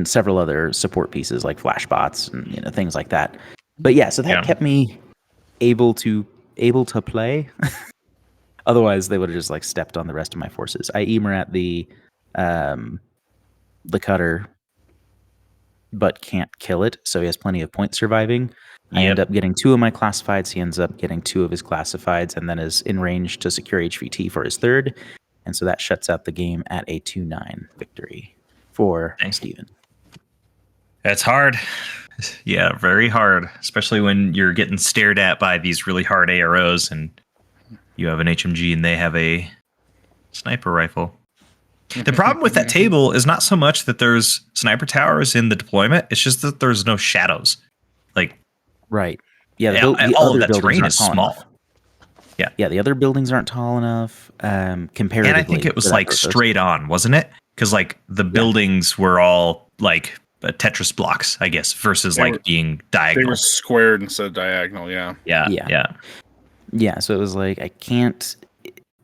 several other support pieces like flashbots and things like that. But yeah, so that kept me able to play. Otherwise, they would have just stepped on the rest of my forces. I emer at the cutter, but can't kill it, so he has plenty of points surviving. I end up getting 2 of my classifieds. He ends up getting 2 of his classifieds, and then is in range to secure HVT for his third. And so that shuts out the game at a 2-9 victory for Steven.
That's hard. Yeah, very hard, especially when you're getting stared at by these really hard AROs and you have an HMG and they have a sniper rifle. The problem with that table is not so much that there's sniper towers in the deployment, it's just that there's no shadows.
Right. Yeah,
the
all
of that terrain is small.
Enough. Yeah, the other buildings aren't tall enough comparatively.
And I think it was straight on, wasn't it? Because the buildings were all Tetris blocks, I guess, versus being diagonal.
They were squared instead of diagonal, yeah.
Yeah, so it was I can't,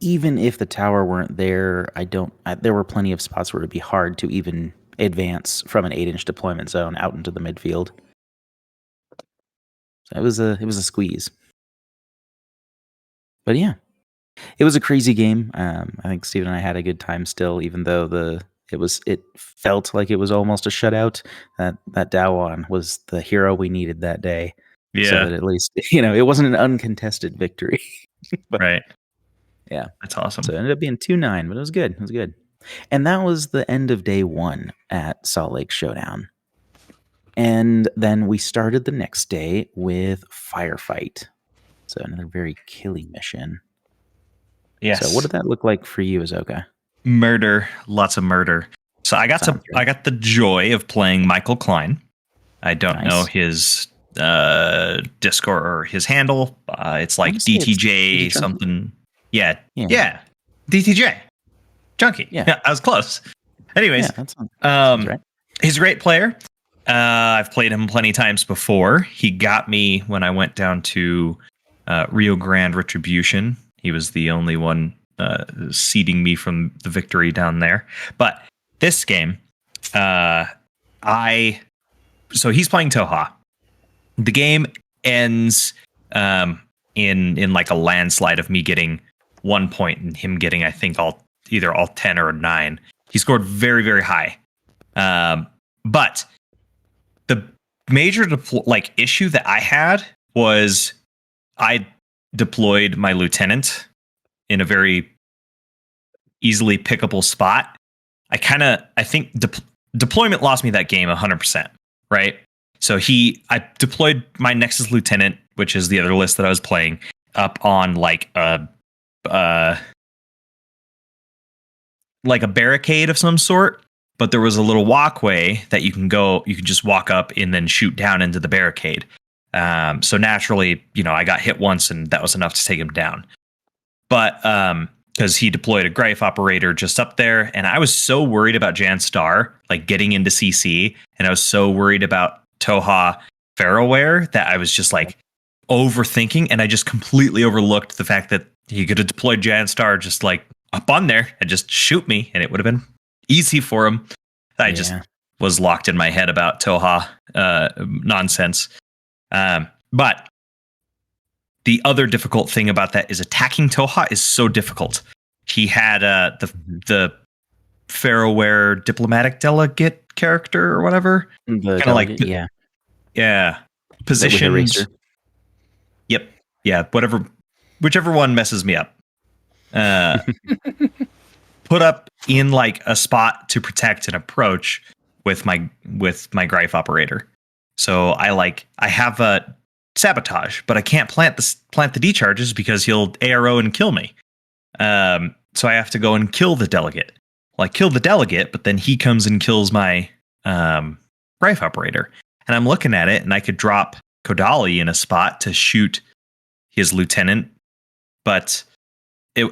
even if the tower weren't there, there were plenty of spots where it would be hard to even advance from an 8-inch deployment zone out into the midfield. So it was a squeeze. But yeah, it was a crazy game. I think Steven and I had a good time still, even though it felt like it was almost a shutout. That Dawan was the hero we needed that day.
Yeah.
So that at least, it wasn't an uncontested victory. But,
right.
Yeah.
That's awesome.
So it ended up being 2-9, but it was good. It was good. And that was the end of day 1 at Salt Lake Showdown. And then we started the next day with Firefight. So another very killy mission.
Yes.
So what did that look like for you, Azoka?
Murder, lots of murder. So I got the joy of playing Michael Klein. I don't know his Discord or his handle. It's DTJ something. Yeah. DTJ. Junkie. Yeah, I was close. Anyways,
that sounds right.
He's a great player. I've played him plenty of times before. He got me when I went down to Rio Grande Retribution. He was the only one seeding me from the victory down there. But this game, so he's playing Toha. The game ends in a landslide of me getting 1 point and him getting, I think, either all 10 or 9. He scored very, very high. But the major issue that I had was I deployed my lieutenant in a very easily pickable spot. I think deployment lost me that game 100%, right? So I deployed my Nexus Lieutenant, which is the other list that I was playing, up on like a barricade of some sort, but there was a little walkway that you can just walk up and then shoot down into the barricade. So naturally, I got hit once and that was enough to take him down. But because he deployed a Greif operator just up there, and I was so worried about Jan Star like getting into CC, and I was so worried about Toha Farrowware that I was just like overthinking, and I just completely overlooked the fact that he could have deployed Jan Star just like up on there and just shoot me, and it would have been easy for him. I just was locked in my head about Toha nonsense. But the other difficult thing about that is attacking Toha is so difficult. He had the Farrowware diplomatic delegate character or whatever.
Kind of like
positions. Yep. Yeah. Whichever one messes me up. Put up in like a spot to protect an approach with my Greif operator. So I have a sabotage, but I can't plant the decharges because he'll ARO and kill me. So I have to go and kill the delegate. Well, I kill the delegate, but then he comes and kills my Greif operator. And I'm looking at it, and I could drop Kodali in a spot to shoot his lieutenant, but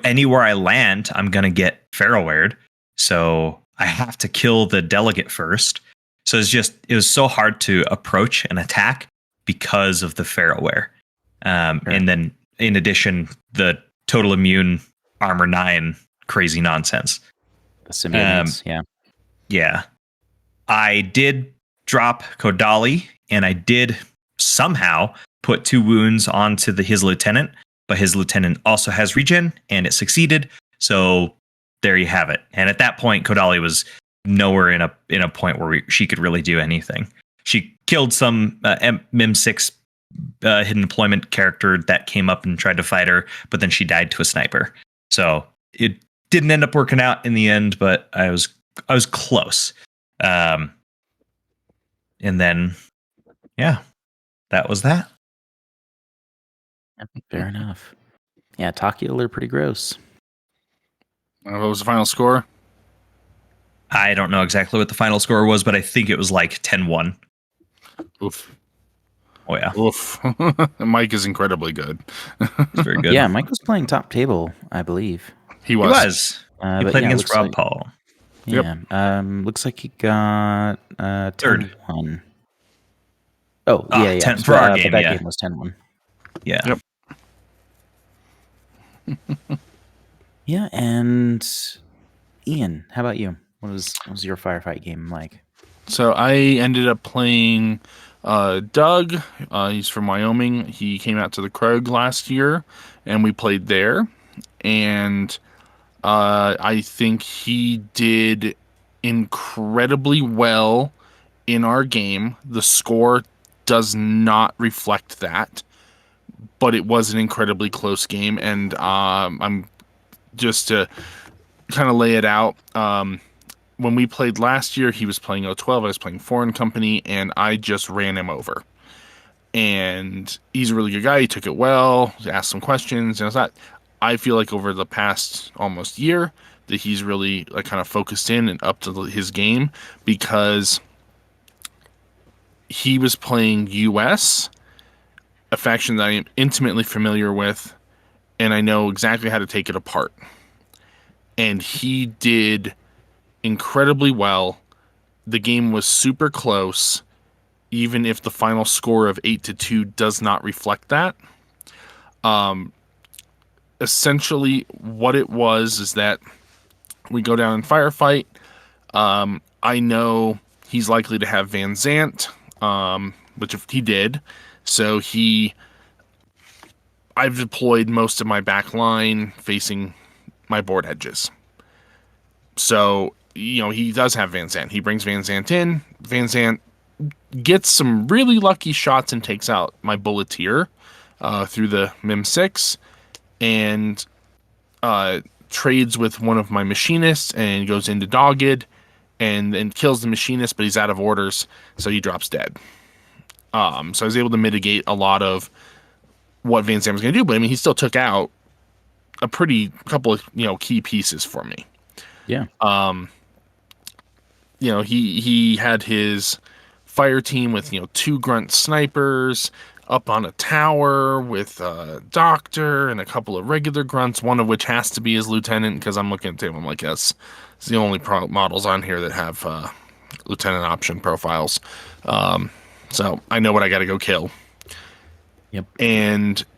anywhere I land, I'm gonna get Farrowwared. So I have to kill the delegate first. So it was so hard to approach and attack because of the Farrowware. Sure. And then in addition, the total immune armor 9 crazy nonsense.
The simians,
Yeah. I did drop Kodali, and I did somehow put 2 wounds onto his lieutenant, but his lieutenant also has regen, and it succeeded. So there you have it. And at that point, Kodali was nowhere in a point where she could really do anything. She killed some MIM6 hidden deployment character that came up and tried to fight her, but then she died to a sniper. So it didn't end up working out in the end, but I was close. And then, that was that.
Fair enough. Yeah, Takil are pretty gross.
What was the final score?
I don't know exactly what the final score was, but I think it was like 10-1.
Oof.
Oh, yeah.
Oof. Mike is incredibly good.
He's very good.
Yeah, Mike was playing top table, I believe.
He was.
He played against Rob Paul.
Yeah. Yep. Looks like he got
3rd.
10-1. Oh, yeah.
10 for our game,
but that game was 10-1.
Yeah.
Yep.
Yeah, and Ian, how about you? What was your firefight game like?
So I ended up playing Doug. He's from Wyoming. He came out to the Krug last year, and we played there. And I think he did incredibly well in our game. The score does not reflect that, but it was an incredibly close game. And I'm just to kind of lay it out. When we played last year, he was playing O12, I was playing Foreign Company, and I just ran him over. And he's a really good guy. He took it well, asked some questions, and I feel like over the past almost year that he's really like kind of focused in and up to his game, because he was playing US, a faction that I am intimately familiar with, and I know exactly how to take it apart. And he did incredibly well. The game was super close, even if the final score of 8-2 does not reflect that. Essentially, what it was is that we go down and firefight. I know he's likely to have Van Zant, which if he did, so I've deployed most of my back line facing my board edges. So, he does have Van Zant. He brings Van Zant in. Van Zant gets some really lucky shots and takes out my Bulleteer through the MIM6. And trades with one of my machinists and goes into dogged and kills the machinist, but he's out of orders, so he drops dead. So I was able to mitigate a lot of what Van Zam was going to do, but I mean, he still took out a couple of key pieces for me.
Yeah.
He had his fire team with 2 grunt snipers up on a tower with a doctor and a couple of regular grunts, one of which has to be his lieutenant, because I'm looking at him, I'm like, yes, it's the only models on here that have lieutenant option profiles. So I know what I got to go kill.
Yep.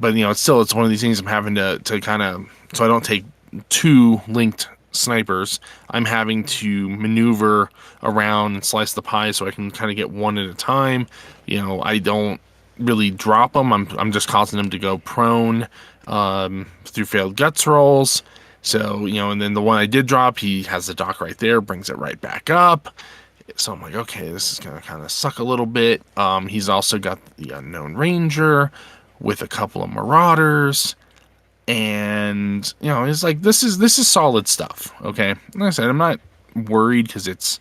But it's one of these things I'm having to kind of, so I don't take 2 linked snipers, I'm having to maneuver around and slice the pie so I can kind of get one at a time. I don't really drop them. I'm just causing them to go prone through failed guts rolls. So, and then the one I did drop, he has the dock right there, brings it right back up. So I'm like, okay, this is going to kind of suck a little bit. He's also got the Unknown Ranger with a couple of Marauders. And, it's like, this is solid stuff. Okay. Like I said, I'm not worried because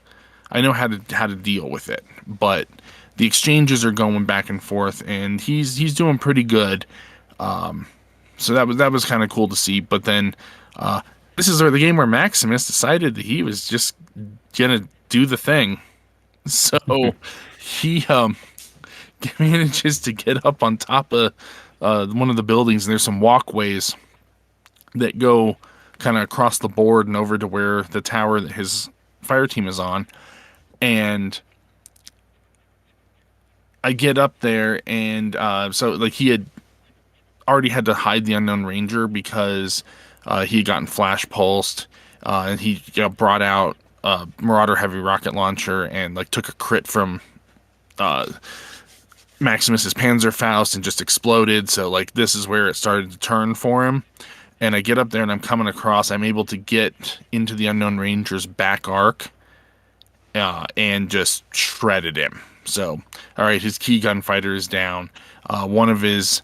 I know how to deal with it, but the exchanges are going back and forth and he's doing pretty good. So that was kind of cool to see. But then, this is the game where Maximus decided that he was just going to do the thing. So he, manages to get up on top of one of the buildings, and there's some walkways that go kind of across the board and over to where the tower that his fire team is on. And I get up there, and so like he had already had to hide the Unknown Ranger because he had gotten flash pulsed, and he brought out Marauder heavy rocket launcher and like took a crit from Maximus's Panzerfaust and just exploded. So like this is where it started to turn for him. And I get up there and I'm coming across. I'm able to get into the Unknown Ranger's back arc and just shredded him. So, all right, his key gunfighter is down. One of his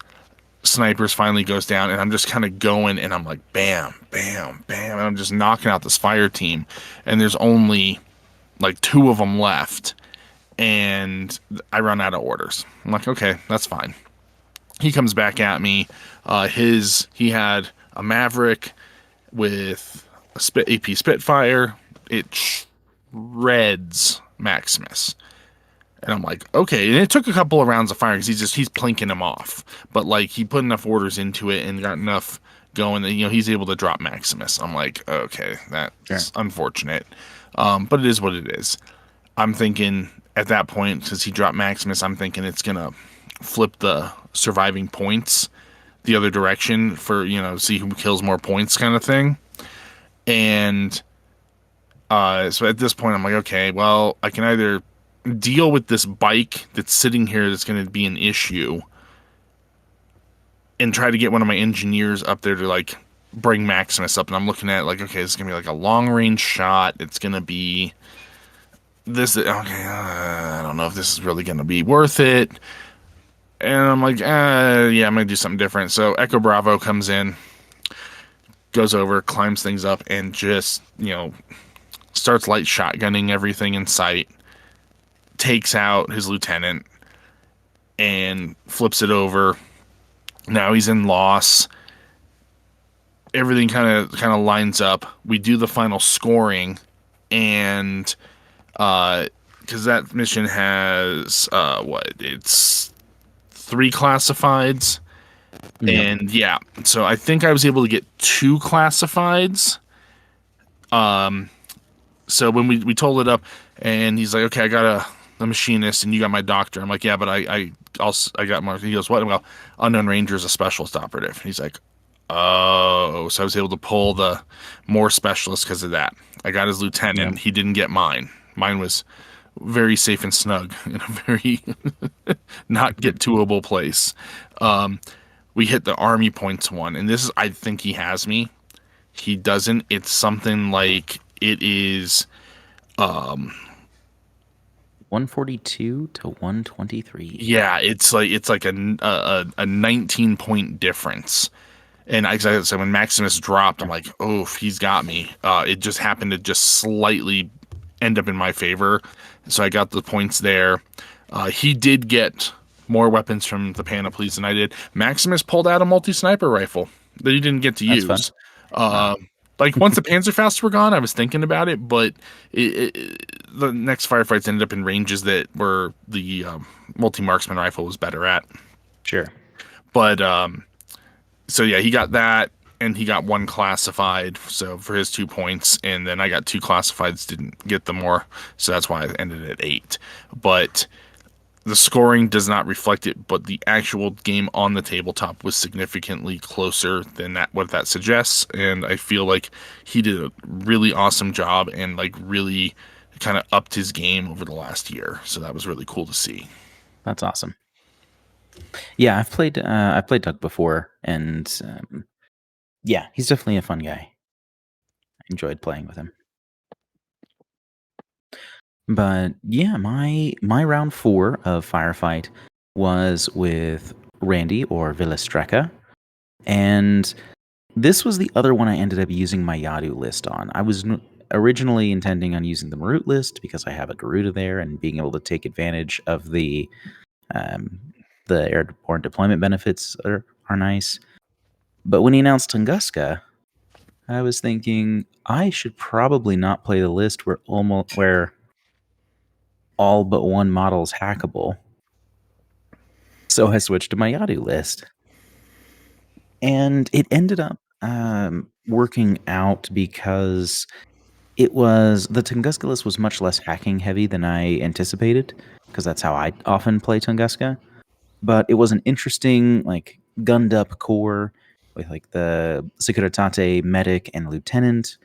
snipers finally goes down, and I'm just kind of going, and I'm like, bam, bam, bam. And I'm just knocking out this fire team. And there's only like 2 of them left. And I run out of orders. I'm like, okay, that's fine. He comes back at me. He had a Maverick with a AP Spitfire. It shreds Maximus. And I'm like, okay. And it took a couple of rounds of firing because he's plinking him off. But like he put enough orders into it and got enough going that he's able to drop Maximus. I'm like, okay, that's unfortunate. But it is what it is. I'm thinking at that point, because he dropped Maximus, I'm thinking it's gonna flip the surviving points the other direction for see who kills more points kind of thing. And so at this point I'm like, okay, well, I can either deal with this bike that's sitting here that's going to be an issue and try to get one of my engineers up there to like bring Maximus up. And I'm looking at it like, okay, this is gonna be like a long range shot. It's gonna be this. Okay, I don't know if this is really gonna be worth it. And I'm like, yeah, I'm gonna do something different. So Echo Bravo comes in, goes over, climbs things up, and just starts light shotgunning everything in sight. Takes out his lieutenant and flips it over. Now he's in loss. Everything kind of lines up. We do the final scoring, and because that mission has it's 3 classifieds, and yeah, so I think I was able to get 2 classifieds. So when we told it up, and he's like, okay, I got a machinist, and you got my doctor. I'm like, yeah, but I got more. He goes, what? Well, Unknown Ranger is a specialist operative. And he's like, oh, so I was able to pull the more specialist because of that. I got his lieutenant. Yeah. He didn't get mine. Mine was very safe and snug in a very not get toable place. We hit the army points one, and this is, I think he has me. He doesn't. It's something like it is
142 to 123.
Yeah, it's like a 19 point difference. And so when Maximus dropped, I'm like, oh, he's got me. It just happened to just slightly end up in my favor. So I got the points there. He did get more weapons from the Panoplies than I did. Maximus pulled out a multi-sniper rifle that he didn't get to
That's fun.
use. Like once the Panzerfausts were gone, I was thinking about it, but the next firefights ended up in ranges that were the multi-marksman rifle was better at.
Sure.
But so yeah, he got that, and he got 1 classified, so for his 2 points, and then I got 2 classifieds, didn't get the more, so that's why I ended at 8. But the scoring does not reflect it, but the actual game on the tabletop was significantly closer than what that suggests, and I feel like he did a really awesome job and like really kind of upped his game over the last year. So that was really cool to see.
That's awesome. Yeah, I've played Doug before, and yeah, he's definitely a fun guy. I enjoyed playing with him. But yeah, my round 4 of Firefight was with Randy or Villastreka, and this was the other one I ended up using my Yadu list on. I was originally intending on using the Marut list because I have a Garuda there and being able to take advantage of the airborne deployment benefits are nice. But when he announced Tunguska, I was thinking I should probably not play the list where all but one model is hackable. So I switched to my Yadu list. And it ended up working out because the Tunguska list was much less hacking heavy than I anticipated, because that's how I often play Tunguska. But it was an interesting, like, gunned up core with like the Securitate medic and lieutenant,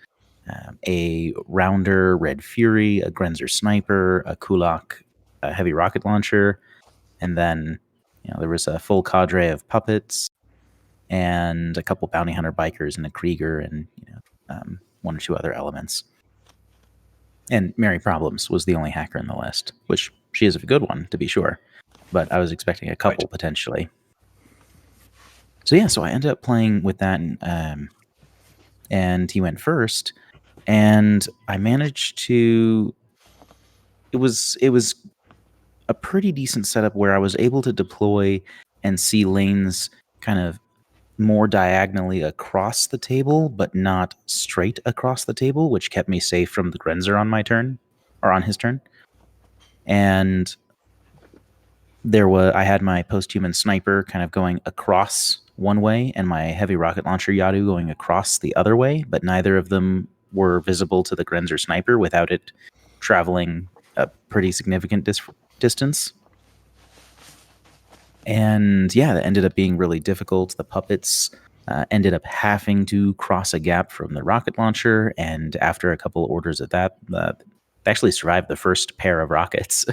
a rounder Red Fury, a Grenzer sniper, a Kulak a heavy rocket launcher, and then there was a full cadre of puppets and a couple bounty hunter bikers and a Krieger and 1 or 2 other elements. And Mary Problems was the only hacker in the list, which she is a good one, to be sure. But I was expecting a couple potentially. So yeah, so I ended up playing with that, and he went first, and I managed to. It was a pretty decent setup where I was able to deploy and see lanes kind of more diagonally across the table, but not straight across the table, which kept me safe from the Grenzer on my turn, or on his turn. And I had my post-human sniper kind of going across one way, and my heavy rocket launcher Yadu going across the other way, but neither of them were visible to the Grenzer sniper without it traveling a pretty significant distance. And yeah, that ended up being really difficult. The puppets ended up having to cross a gap from the rocket launcher, and after a couple orders of that, they actually survived the first pair of rockets.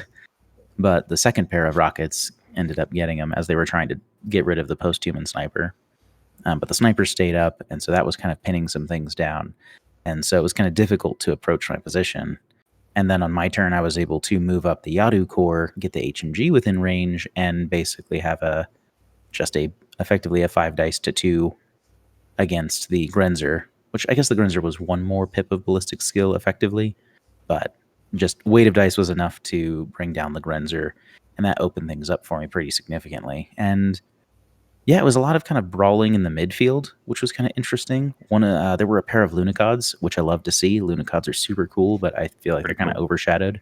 But the second pair of rockets ended up getting them as they were trying to get rid of the post-human sniper. But the sniper stayed up, and so that was kind of pinning some things down. And so it was kind of difficult to approach my position. And then on my turn, I was able to move up the Yadu core, get the HMG within range, and basically have effectively a 5 dice to 2 against the Grenzer, which I guess the Grenzer was 1 more pip of ballistic skill effectively, but just weight of dice was enough to bring down the Grenzer, and that opened things up for me pretty significantly. And yeah, it was a lot of kind of brawling in the midfield, which was kind of interesting. There were a pair of Lunicods, which I love to see. Lunicods are super cool, but I feel like they're kind of overshadowed.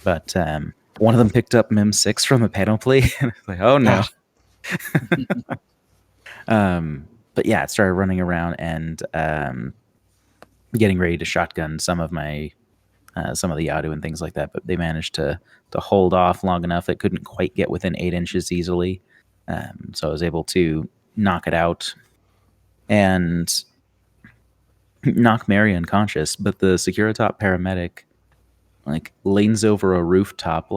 But one of them picked up Mim 6 from the panoply. Like, oh no. But yeah, it started running around and getting ready to shotgun some of the Yadu and things like that. But they managed to hold off long enough. It couldn't quite get within 8 inches easily. So I was able to knock it out and knock Mary unconscious. But the Securitate paramedic leans over a rooftop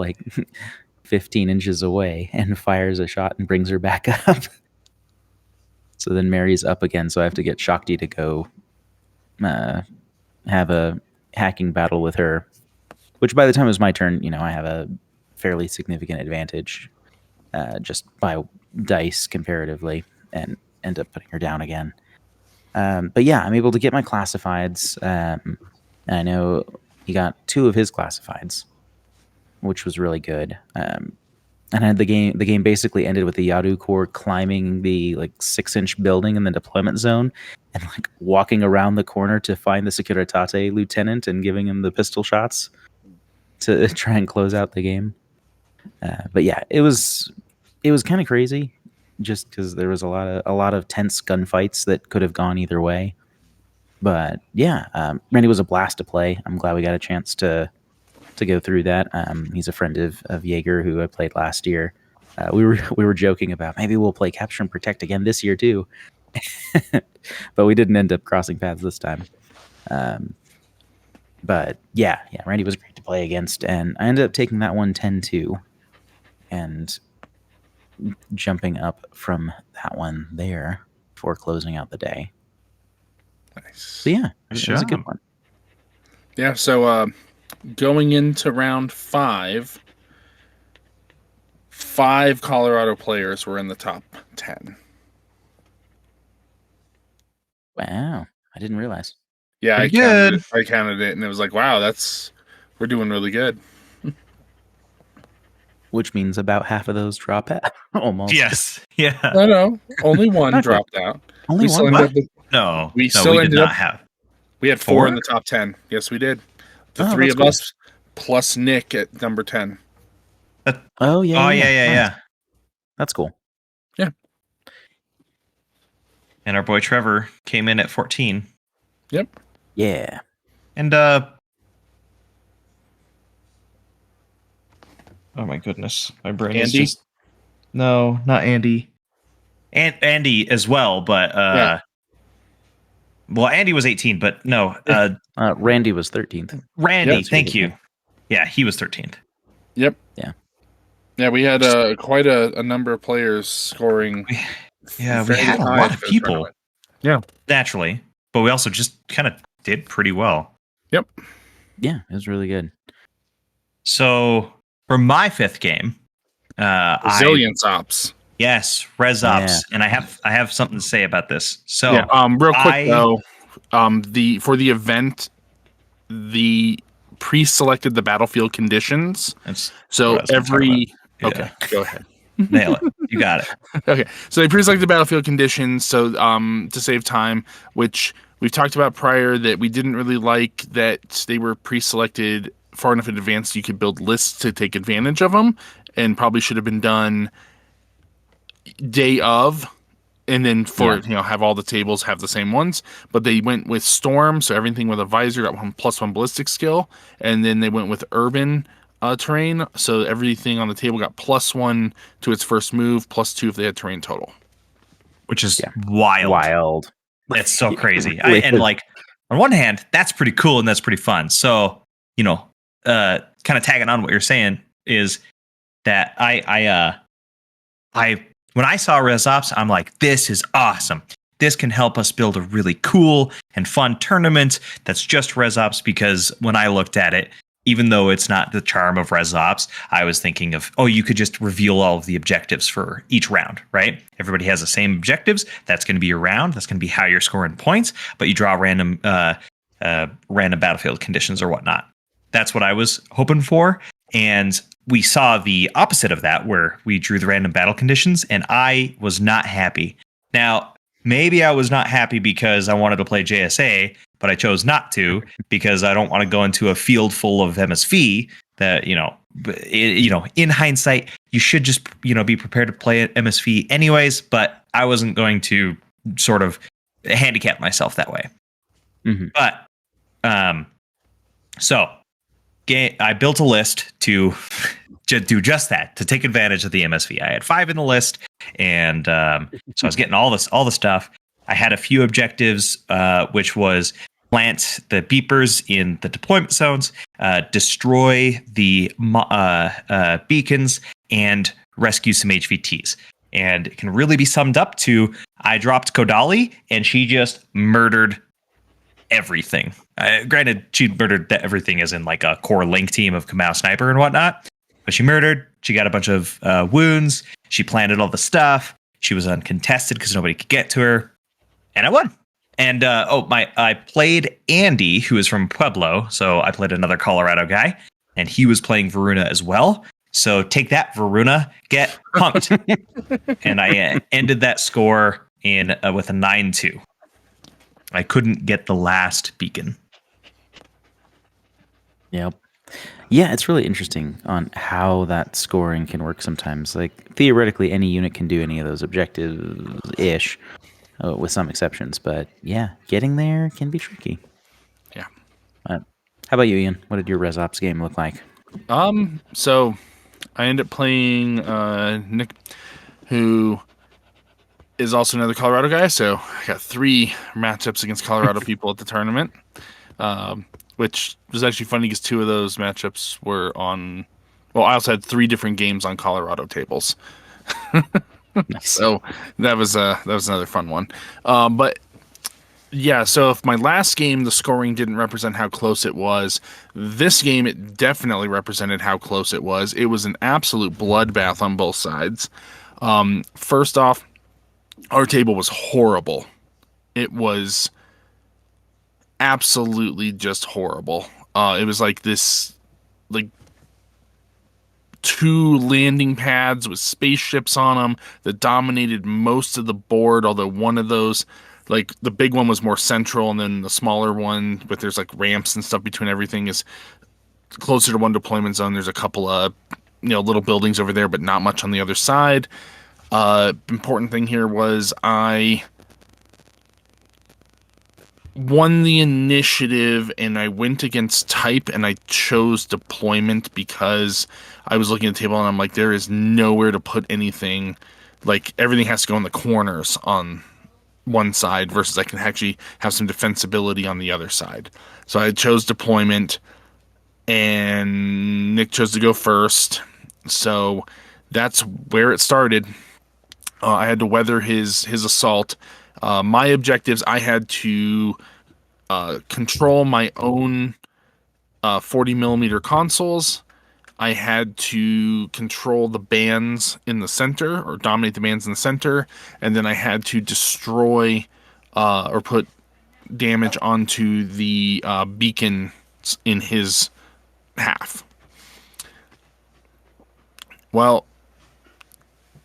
15 inches away and fires a shot and brings her back up. So then Mary's up again, so I have to get Shakti to go have a hacking battle with her, which by the time it was my turn, I have a fairly significant advantage just by dice comparatively. And end up putting her down again. But yeah, I'm able to get my classifieds. And I know he got 2 of his classifieds, which was really good. And the game basically ended with the Yadu Corps climbing the 6-inch building in the deployment zone and walking around the corner to find the Securitate lieutenant and giving him the pistol shots to try and close out the game. But yeah, it was kind of crazy, just because there was a lot of tense gunfights that could have gone either way. But yeah, Randy was a blast to play. I'm glad we got a chance to go through that. He's a friend of Jaeger who I played last year. We were joking about maybe we'll play Capture and Protect again this year too, but we didn't end up crossing paths this time. But yeah, Randy was great to play against, and I ended up taking that one 10-2 and jumping up from that one there before closing out the day.
Nice.
So yeah, it was a good one.
Yeah, so going into round 5, 5 Colorado players were in the top 10.
Wow, I didn't realize.
Yeah, I counted it, and it was like, wow, we're doing really good.
Which means about half of those drop out. Almost.
Yes. Yeah.
No, only one dropped out.
Only
we still
one.
ended up,
No.
we
no,
still
we
ended
did not
up.
have.
We had 4 in the top 10. Yes, we did. The 3 of us plus Nick at number 10.
Oh yeah.
Oh yeah.
That's cool.
Yeah.
And our boy Trevor came in at 14.
Yep.
Yeah.
And oh my goodness, my brain is
Andy?
just no, not Andy. Andy as well, but
Yeah.
well, Andy was 18, but no,
Randy was 13th.
Randy,
Yep.
thank you. Yeah, he was 13th.
Yep.
Yeah.
Yeah, we had quite a number of players scoring.
Yeah, we
very
had a
high
lot
at
of
the
people.
tournament. Yeah.
Naturally, but we also just kind of did pretty well.
Yep.
Yeah, it was really good.
So for my 5th game,
Resilience Ops.
yes, Res Ops, and I have something to say about this. So
Yeah. Real quick though, for the event, the pre-selected the battlefield conditions. So
what I was gonna talk about.
Okay, go ahead.
Nail it. You got it.
Okay, so they pre-selected the battlefield conditions. So to save time, which we've talked about prior, that we didn't really like that they were pre-selected far enough in advance you could build lists to take advantage of them, and probably should have been done day of, and then have all the tables have the same ones. But they went with Storm, so everything with a visor got +1 ballistic skill, and then they went with Urban terrain, so everything on the table got +1 to its first move, +2 if they had terrain total.
Which is wild. It's so crazy. And on one hand, that's pretty cool and that's pretty fun. So, kind of tagging on what you're saying is that I when I saw Res Ops, I'm like, this is awesome. This can help us build a really cool and fun tournament that's just Res Ops, because when I looked at it, even though it's not the charm of Res Ops, I was thinking of, you could just reveal all of the objectives for each round, right? Everybody has the same objectives. That's going to be your round. That's going to be how you're scoring points, but you draw random battlefield conditions or whatnot. That's what I was hoping for. And we saw the opposite of that, where we drew the random battle conditions, and I was not happy. Now, maybe I was not happy because I wanted to play JSA, but I chose not to because I don't want to go into a field full of MSV that, in hindsight, you should just, be prepared to play at MSV anyways, but I wasn't going to sort of handicap myself that way.
Mm-hmm.
But, so I built a list to do just that, to take advantage of the MSV. I had 5 in the list, and so I was getting all the stuff. I had a few objectives, which was plant the beepers in the deployment zones, destroy the beacons, and rescue some HVTs. And it can really be summed up to, I dropped Kodali, and she just murdered everything. Granted, she murdered everything as in like a core link team of Kamau Sniper and whatnot, but she murdered. She got a bunch of wounds. She planted all the stuff. She was uncontested because nobody could get to her, and I won. And I played Andy, who is from Pueblo, so I played another Colorado guy, and he was playing Varuna as well. So take that, Varuna, get pumped. And I ended that score in with a 9-2. I couldn't get the last beacon.
Yep. Yeah, it's really interesting on how that scoring can work sometimes. Like, theoretically, any unit can do any of those objectives-ish, with some exceptions. But, yeah, getting there can be tricky.
Yeah.
How about you, Ian? What did your Res Ops game look like?
So I ended up playing Nick, who is also another Colorado guy. So I got 3 matchups against Colorado people at the tournament, which was actually funny because 2 of those matchups were on. Well, I also had 3 different games on Colorado tables.
Nice.
So that was another fun one. But yeah, so if my last game the scoring didn't represent how close it was, this game it definitely represented how close it was. It was an absolute bloodbath on both sides. First off, our table was horrible. It was absolutely just horrible. It was like this, like 2 landing pads with spaceships on them that dominated most of the board, although one of those, like the big one was more central, and then the smaller one, but there's like ramps and stuff between everything, is closer to one deployment zone. There's a couple of little buildings over there, but not much on the other side. Important thing here was I won the initiative, and I went against type, and I chose deployment because I was looking at the table and I'm like, there is nowhere to put anything. Like, everything has to go in the corners on one side versus I can actually have some defensibility on the other side. So I chose deployment, and Nick chose to go first. So that's where it started. I had to weather his assault. My objectives, I had to control my own 40 millimeter consoles. I had to control the bands in the center, or dominate the bands in the center, and then I had to destroy or put damage onto the beacon in his half. Well,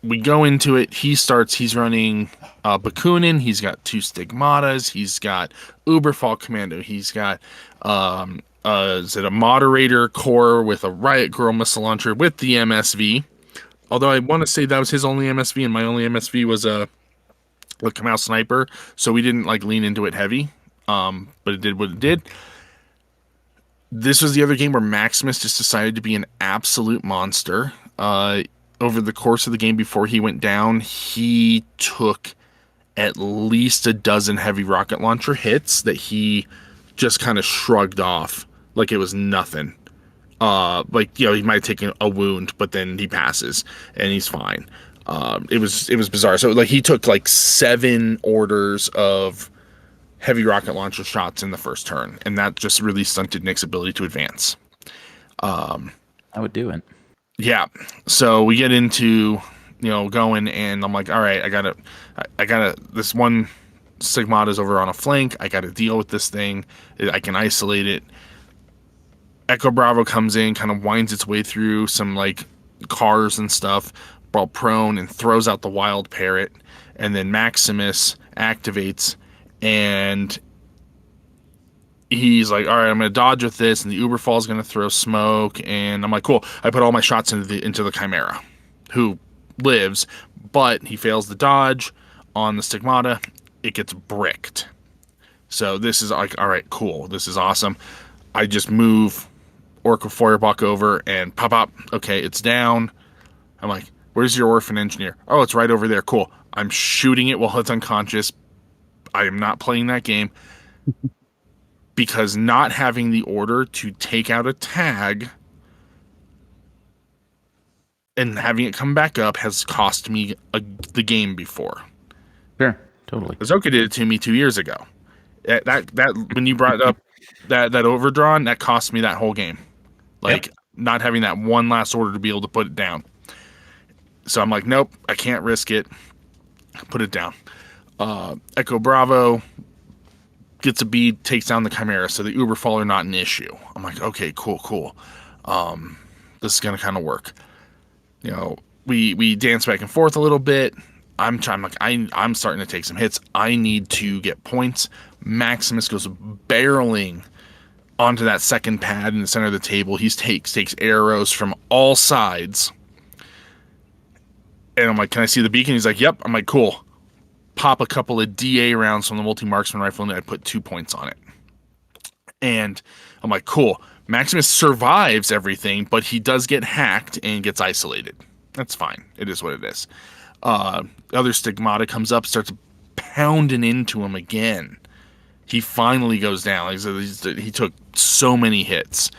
we go into it. He's running Bakunin. He's got 2 Stigmatas. He's got Uberfall Commando. He's got is it a moderator core with a Riot Girl missile launcher with the MSV. Although I want to say that was his only MSV, and my only MSV was a Kamau sniper, so we didn't like lean into it heavy. But it did what it did. This was the other game where Maximus just decided to be an absolute monster. Over the course of the game before he went down, he took at least a dozen heavy rocket launcher hits that he just kind of shrugged off like it was nothing. He might have taken a wound, but then he passes and he's fine. It was bizarre. So like he took like 7 orders of heavy rocket launcher shots in the first turn, and that just really stunted Nick's ability to advance.
I would do it.
Yeah. So we get into, going, and I'm like, all right, I gotta, this one Stigmata's over on a flank. I gotta deal with this thing. I can isolate it. Echo Bravo comes in, kind of winds its way through some like cars and stuff, ball prone, and throws out the wild parrot. And then Maximus activates, and he's like, all right, I'm going to dodge with this, and the Uberfall is going to throw smoke, and I'm like, cool. I put all my shots into the Chimera, who lives, but he fails the dodge on the Stigmata. It gets bricked. So this is like, all right, cool. This is awesome. I just move Orca Feuerbach over and pop. Okay, it's down. I'm like, where's your Orphan Engineer? Oh, it's right over there. Cool. I'm shooting it while it's unconscious. I am not playing that game. Because not having the order to take out a tag and having it come back up has cost me the game before.
Sure, totally.
Azoka did it to me 2 years ago. That when you brought up that overdrawn, that cost me that whole game. Like, not having that one last order to be able to put it down. So I'm like, nope, I can't risk it. Put it down. Echo Bravo gets a bead, takes down the Chimera, so the Uber Faller not an issue. I'm like, okay, cool. This is gonna kind of work. You know, we dance back and forth a little bit. I'm starting to take some hits. I need to get points. Maximus goes barreling onto that second pad in the center of the table. He takes arrows from all sides. And I'm like, can I see the beacon? He's like, yep. I'm like, cool. Pop a couple of DA rounds from the multi-marksman rifle, and I put 2 points on it. And I'm like, cool. Maximus survives everything, but he does get hacked and gets isolated. That's fine. It is what it is. Other Stigmata comes up, starts pounding into him again. He finally goes down. He took so many hits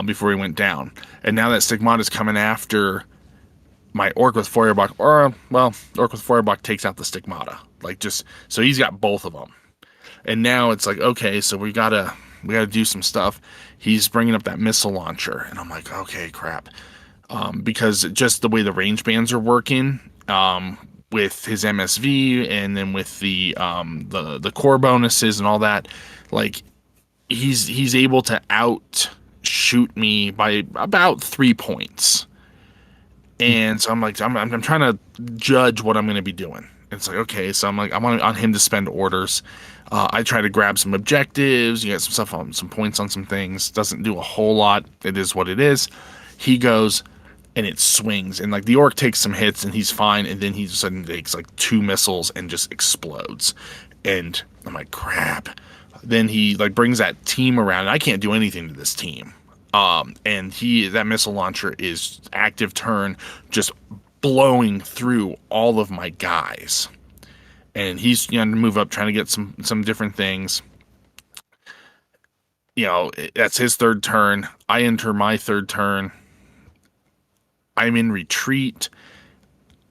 before he went down. And now that Stigmata's coming after my Orc with Feuerbach, Orc with Feuerbach takes out the Stigmata. So he's got both of them. And now it's like, okay, so we gotta do some stuff. He's bringing up that missile launcher, and I'm like, okay, crap. Because just the way the range bands are working, with his MSV and then with the core bonuses and all that, like he's able to outshoot me by about 3 points. And so I'm like, I'm trying to judge what I'm going to be doing. It's like, okay, so I'm like, I want on him to spend orders. I try to grab some objectives, you get some stuff on some points on some things. Doesn't do a whole lot. It is what it is. He goes and it swings, and like the Orc takes some hits and he's fine, and then he suddenly takes like 2 missiles and just explodes. And I'm like, crap. Then he like brings that team around, and I can't do anything to this team. And that missile launcher is active turn, just blowing through all of my guys. And he's to move up, trying to get some different things. That's his third turn. I enter my third turn. I'm in retreat.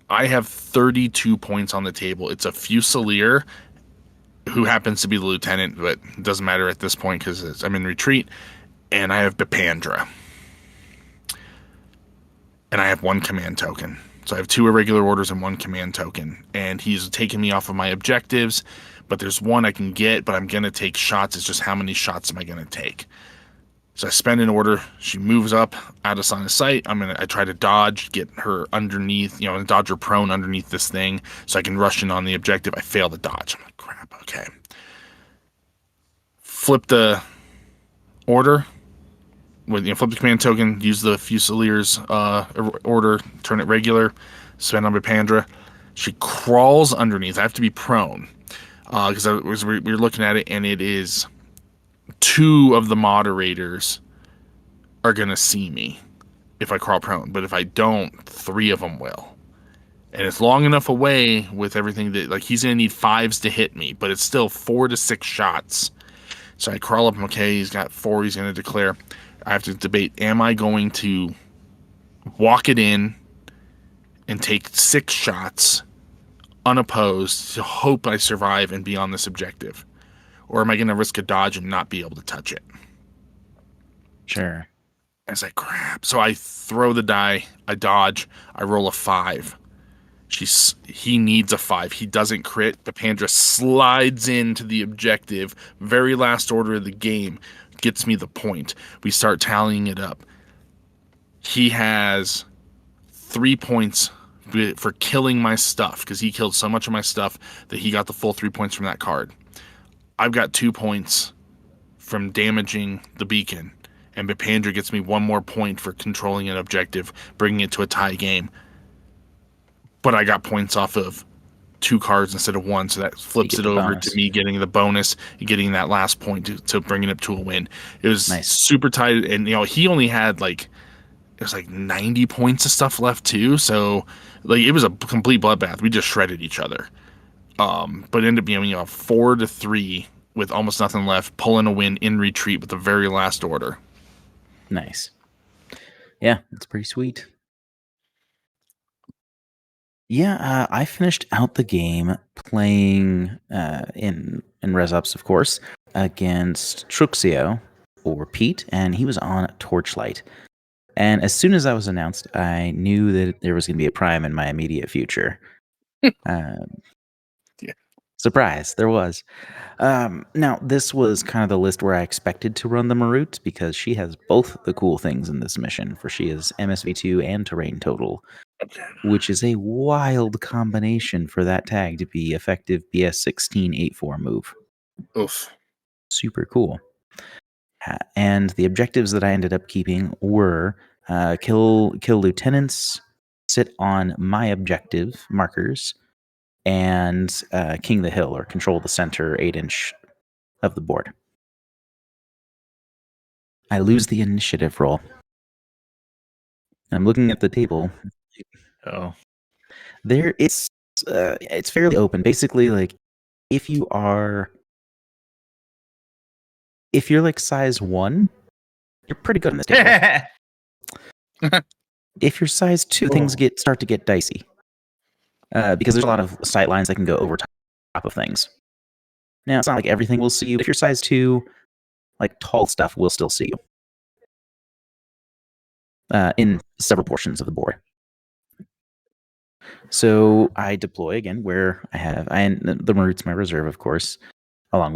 I have 32 points on the table. It's a Fusilier who happens to be the lieutenant, but it doesn't matter at this point because I'm in retreat. And I have Bipandra. And I have 1 command token. So I have 2 irregular orders and 1 command token. And he's taken me off of my objectives, but there's 1 I can get, but I'm going to take shots. It's just how many shots am I going to take? So I spend an order. She moves up out of line of sight. I try to dodge, get her underneath, dodge her prone underneath this thing so I can rush in on the objective. I fail the dodge. I'm like, crap, okay. Flip the order. Flip the command token, use the Fusilier's order, turn it regular, spend on Bipandra. She crawls underneath. I have to be prone because we were looking at it, and it is 2 of the moderators are going to see me if I crawl prone. But if I don't, 3 of them will. And it's long enough away with everything that, like, he's going to need 5s to hit me, but it's still 4 to 6 shots. So I crawl up, okay, he's got 4 he's going to declare. I have to debate, am I going to walk it in and take 6 shots unopposed to hope I survive and be on this objective? Or am I going to risk a dodge and not be able to touch it?
Sure.
I was like, crap. So I throw the die, I dodge, I roll a 5. He needs a 5. He doesn't crit. Bipandra slides into the objective. Very last order of the game. Gets me the point. We start tallying it up. He has 3 points for killing my stuff because he killed so much of my stuff that he got the full 3 points from that card. I've got 2 points from damaging the beacon, and Bipandra gets me 1 more point for controlling an objective, bringing it to a tie game. But I got points off of 2 cards instead of 1, so that flips it over to me getting the bonus, getting that last point to bring it up to a win. It was nice. Super tight, and he only had it was 90 points of stuff left too, so it was a complete bloodbath. We just shredded each other. But it ended up being 4-3 with almost nothing left, pulling a win in retreat with the very last order.
Nice. Yeah, it's pretty sweet. Yeah, I finished out the game playing in Res Ups, of course, against Truxio or Pete, and he was on Torchlight. And as soon as that was announced, I knew that there was going to be a Prime in my immediate future. Surprise, there was. Now, this was kind of the list where I expected to run the Marut because she has both the cool things in this mission, for she is MSV2 and Terrain Total, which is a wild combination for that tag to be effective BS1684 move.
Oof.
Super cool. And the objectives that I ended up keeping were kill lieutenants, sit on my objective markers, and king the hill, or control the center 8-inch of the board. I lose the initiative roll. I'm looking at the table.
Oh.
It's fairly open. Basically, like if you're like size 1, you're pretty good on this table. If you're size 2, things start to get dicey. Because there's a lot of sight lines that can go over top of things. Now, it's not like everything will see you. If you're size 2, like tall stuff will still see you. In several portions of the board. So I deploy again where the Marut's my reserve, of course, along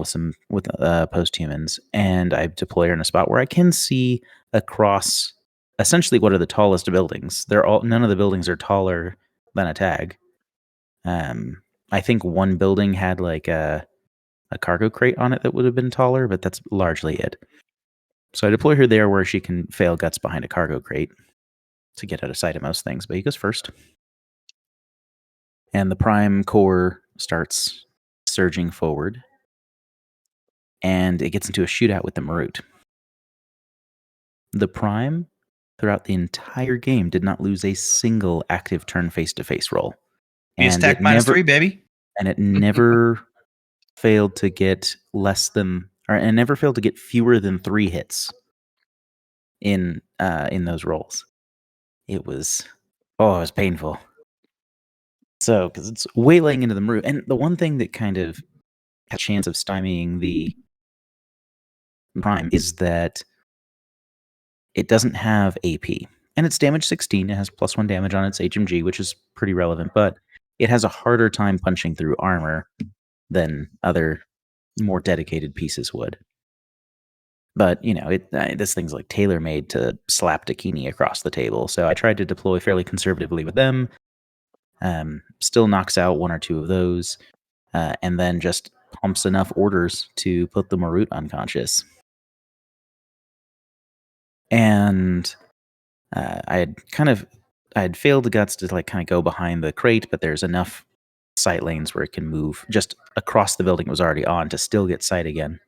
with post-humans, and I deploy her in a spot where I can see across essentially what are the tallest buildings. None of the buildings are taller than a tag. I think one building had like a cargo crate on it that would have been taller, but that's largely it. So I deploy her there where she can fail guts behind a cargo crate to get out of sight of most things, but he goes first. And the Prime Core starts surging forward, and it gets into a shootout with the Marut. The Prime, throughout the entire game, did not lose a single active turn face-to-face roll.
And stack -3, baby.
And it never failed to get never failed to get fewer than 3 hits in those rolls. It was painful. So, because it's waylaying into the Marut, and the one thing that kind of has a chance of stymieing the Prime is that it doesn't have AP, and it's damage 16. It has +1 damage on its HMG, which is pretty relevant, but it has a harder time punching through armor than other more dedicated pieces would. But, this thing's like tailor-made to slap Dakini across the table, so I tried to deploy fairly conservatively with them. Still knocks out 1 or 2 of those, and then just pumps enough orders to put the Marut unconscious. And I had failed the guts to like kind of go behind the crate, but there's enough sight lanes where it can move just across the building it was already on to still get sight again.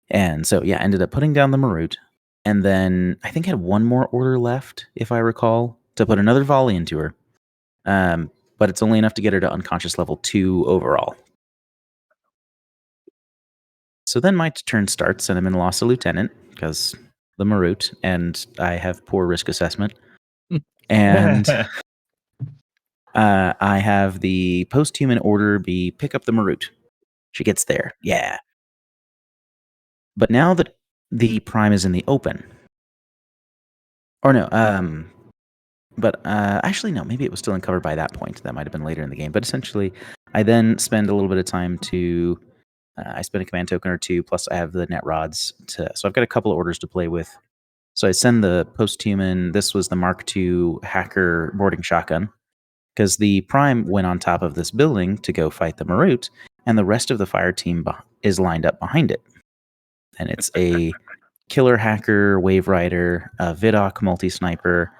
And so, yeah, ended up putting down the Marut, and then I think I had 1 more order left, if I recall, to put another volley into her. But it's only enough to get her to unconscious level 2 overall. So then my turn starts, and I'm in loss of lieutenant because the Marut, and I have poor risk assessment. And I have the post-human order be pick up the Marut. She gets there, yeah. But now that the Prime is in the open, or no, but actually no, maybe it was still in cover by that point. That might have been later in the game. But essentially, I then spend a little bit of time to. I spend a command token or 2, plus I have the net rods so I've got a couple of orders to play with. So I send the post-human. This was the Mark II hacker boarding shotgun, because the Prime went on top of this building to go fight the Marut, and the rest of the fire team is lined up behind it. And it's a killer hacker, wave rider, a Vidok multi-sniper,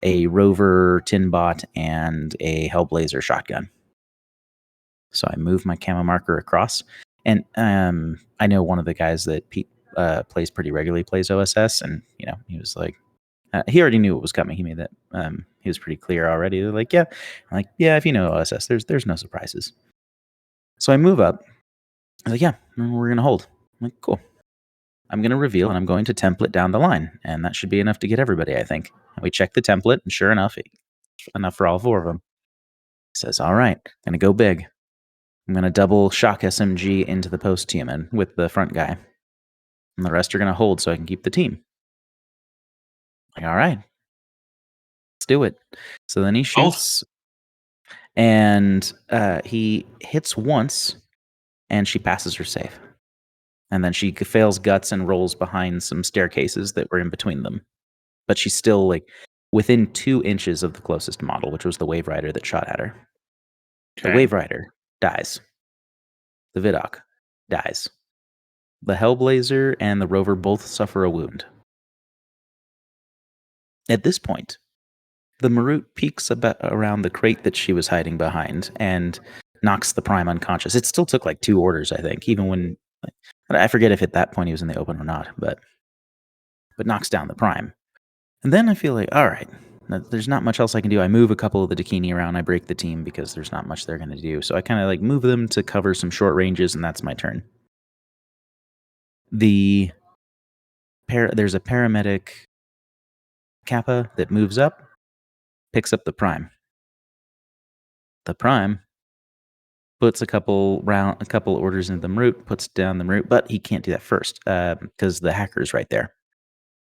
a rover tin bot, and a Hellblazer shotgun. So I move my camo marker across, and I know one of the guys that Pete plays pretty regularly plays OSS, and he was like, he already knew what was coming. He made that he was pretty clear already. They're like, yeah, I'm like, yeah, if you know OSS, there's no surprises. So I move up. I was like, yeah, we're gonna hold. I'm like, cool. I'm gonna reveal, and I'm going to template down the line, and that should be enough to get everybody, I think. And we check the template, and sure enough, enough for all 4 of them. He says, all right, gonna go big. I'm going to double shock SMG into the post-human with the front guy. And the rest are going to hold so I can keep the team. Like, all right. Let's do it. So then he shoots. And he hits once, and she passes her save. And then she fails guts and rolls behind some staircases that were in between them. But she's still like within 2 inches of the closest model, which was the Wave Rider that shot at her. The Wave Rider dies. The Vidok dies. The Hellblazer and the Rover both suffer a wound. At this point, the Marut peeks around the crate that she was hiding behind and knocks the Prime unconscious. It still took like 2 orders, I think, even when I forget if at that point he was in the open or not, but knocks down the Prime. And then I feel like, all right, there's not much else I can do. I move a couple of the Dakini around. I break the team because there's not much they're going to do. So I kind of like move them to cover some short ranges, and that's my turn. There's a paramedic Kappa that moves up, picks up the Prime. The Prime puts a couple orders into the Marut, puts down the Marut, but he can't do that first because the hacker's right there.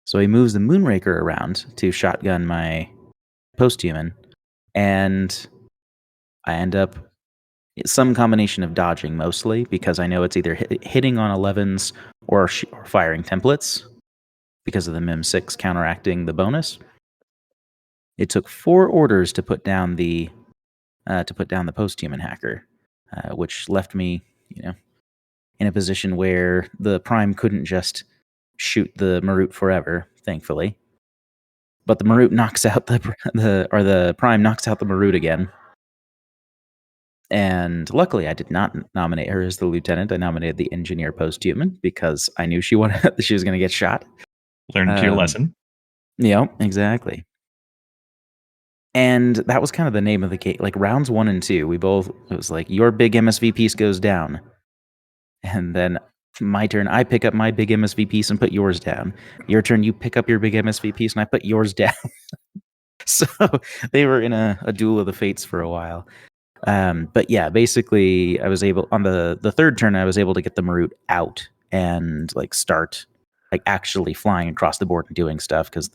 So he moves the Moonraker around to shotgun my posthuman, and I end up some combination of dodging mostly because I know it's either hitting on 11s or firing templates because of the MIM6 counteracting the bonus. It took 4 orders to put down the posthuman hacker, which left me, in a position where the Prime couldn't just shoot the Marut forever, thankfully. But the Marut knocks out the Prime knocks out the Marut again. And luckily, I did not nominate her as the lieutenant. I nominated the engineer posthuman because I knew she was going to get shot.
Learned your lesson.
Yeah, exactly. And that was kind of the name of the game. Like rounds 1 and 2, it was like, your big MSV piece goes down. And then my turn, I pick up my big MSV piece and put yours down. Your turn, you pick up your big MSV piece and I put yours down. So they were in a duel of the fates for a while. But yeah, basically I was able, on the third turn, I was able to get the Marut out and like start like actually flying across the board and doing stuff because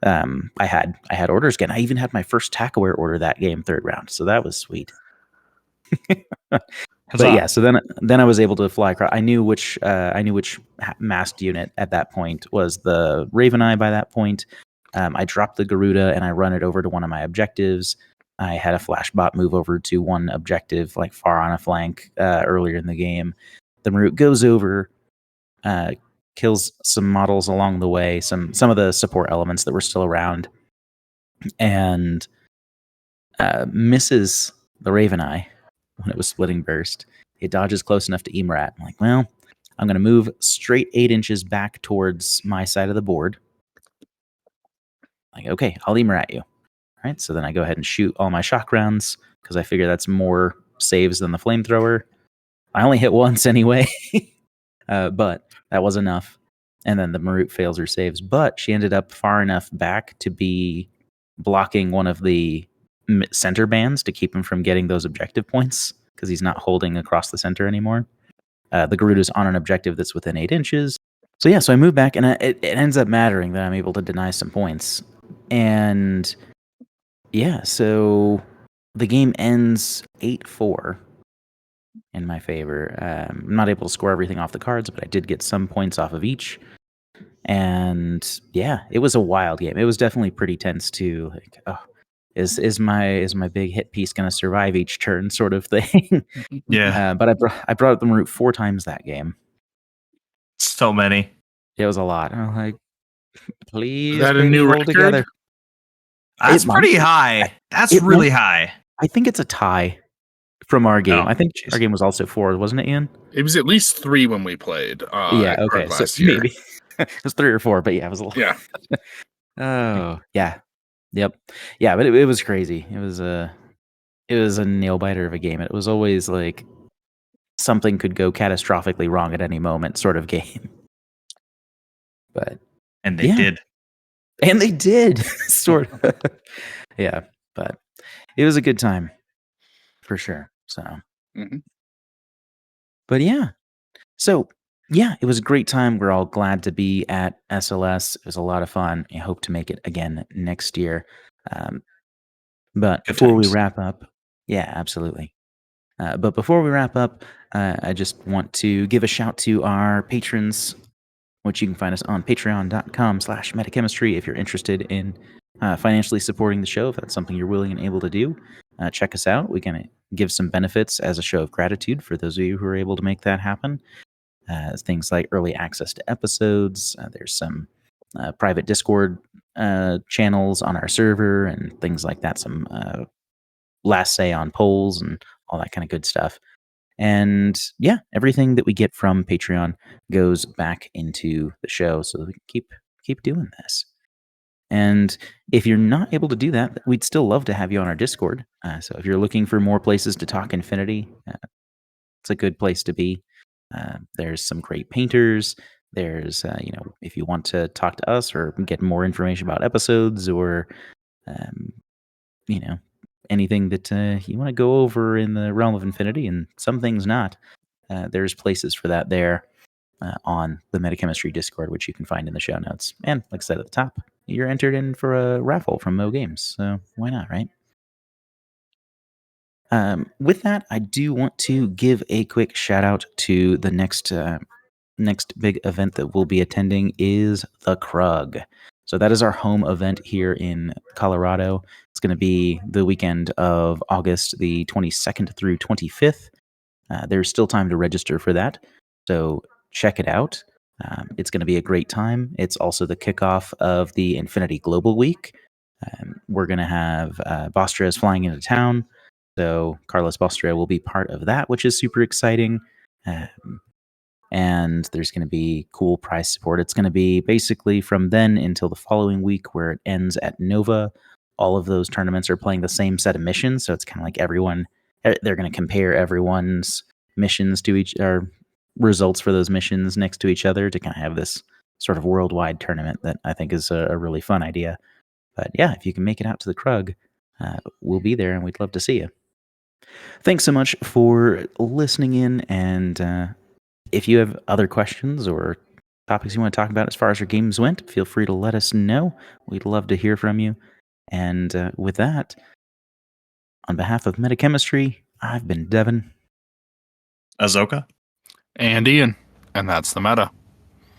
I had orders again. I even had my first TAC-aware order that game, 3rd round. So that was sweet. But yeah, so then I was able to fly across. I knew which masked unit at that point was the Raven Eye by that point. I dropped the Garuda and I run it over to one of my objectives. I had a flashbot move over to one objective, like far on a flank, earlier in the game. The Marut goes over, kills some models along the way, some of the support elements that were still around, and misses the Raven Eye when it was splitting burst. It dodges close enough to Emrat. I'm like, well, I'm going to move straight 8 inches back towards my side of the board. Like, okay, I'll Emrat you. All right, so then I go ahead and shoot all my shock rounds because I figure that's more saves than the flamethrower. I only hit once anyway, but that was enough. And then the Marut fails her saves, but she ended up far enough back to be blocking one of the center bands to keep him from getting those objective points because he's not holding across the center anymore. The Garuda's on an objective that's within 8 inches. So yeah, so I move back, and it ends up mattering that I'm able to deny some points. And yeah, so the game ends 8-4 in my favor. I'm not able to score everything off the cards, but I did get some points off of each. And yeah, it was a wild game. It was definitely pretty tense too. Like, oh, is my big hit piece going to survive each turn, sort of thing.
Yeah.
But I brought up the Marut 4 times that game.
So many.
It was a lot. I'm like, please,
Is that a
baby,
new
hold
record?
together.
That's pretty high. That's really high.
I think it's a tie from our game.
Oh,
I think our game was also 4, wasn't it, Ian?
It was at least 3 when we played.
Yeah, okay. So
last year.
maybe it was 3 or 4, but yeah, it was a lot.
Yeah.
Oh, yeah. Yep. Yeah, but it was crazy. It was a nail biter of a game. It was always like something could go catastrophically wrong at any moment sort of game. But
and they did.
And they did, sort of. Yeah, but it was a good time for sure. So, But yeah. So, yeah, it was a great time. We're all glad to be at SLS. It was a lot of fun. I hope to make it again next year. But before we wrap up, Yeah, absolutely. But before we wrap up, I just want to give a shout to our patrons, which you can find us on patreon.com/metachemistry if you're interested in financially supporting the show. If that's something you're willing and able to do, check us out. We can give some benefits as a show of gratitude for those of you who are able to make that happen. Things like early access to episodes. There's some private Discord channels on our server and things like that. Some last say on polls and all that kind of good stuff. And yeah, everything that we get from Patreon goes back into the show so that we can keep doing this. And if you're not able to do that, we'd still love to have you on our Discord. So if you're looking for more places to talk Infinity, it's a good place to be. There's some great painters. There's, if you want to talk to us or get more information about episodes or, um, anything that you want to go over in the realm of Infinity and some things not, there's places for that there on the Metachemistry Discord, which you can find in the show notes. And like I said at the top, you're entered in for a raffle from Mo Games, so why not, right? With that, I do want to give a quick shout out to the next big event that we'll be attending is the Krug. So that is our home event here in Colorado. It's going to be the weekend of August the 22nd through 25th. There's still time to register for that, so check it out. It's going to be a great time. It's also the kickoff of the Infinity Global Week. We're going to have Bostria flying into town. So Carlos Bostria will be part of that, which is super exciting. And there's going to be cool prize support. It's going to be basically from then until the following week where it ends at Nova. All of those tournaments are playing the same set of missions. So it's kind of like they're going to compare everyone's missions to or results for those missions next to each other to kind of have this sort of worldwide tournament that I think is a really fun idea. But yeah, if you can make it out to the Krug, we'll be there and we'd love to see you. Thanks so much for listening in. And if you have other questions or topics you want to talk about as far as your games went, feel free to let us know. We'd love to hear from you. And with that, on behalf of Metachemistry, I've been Devin.
Azoka.
And Ian. And that's the meta.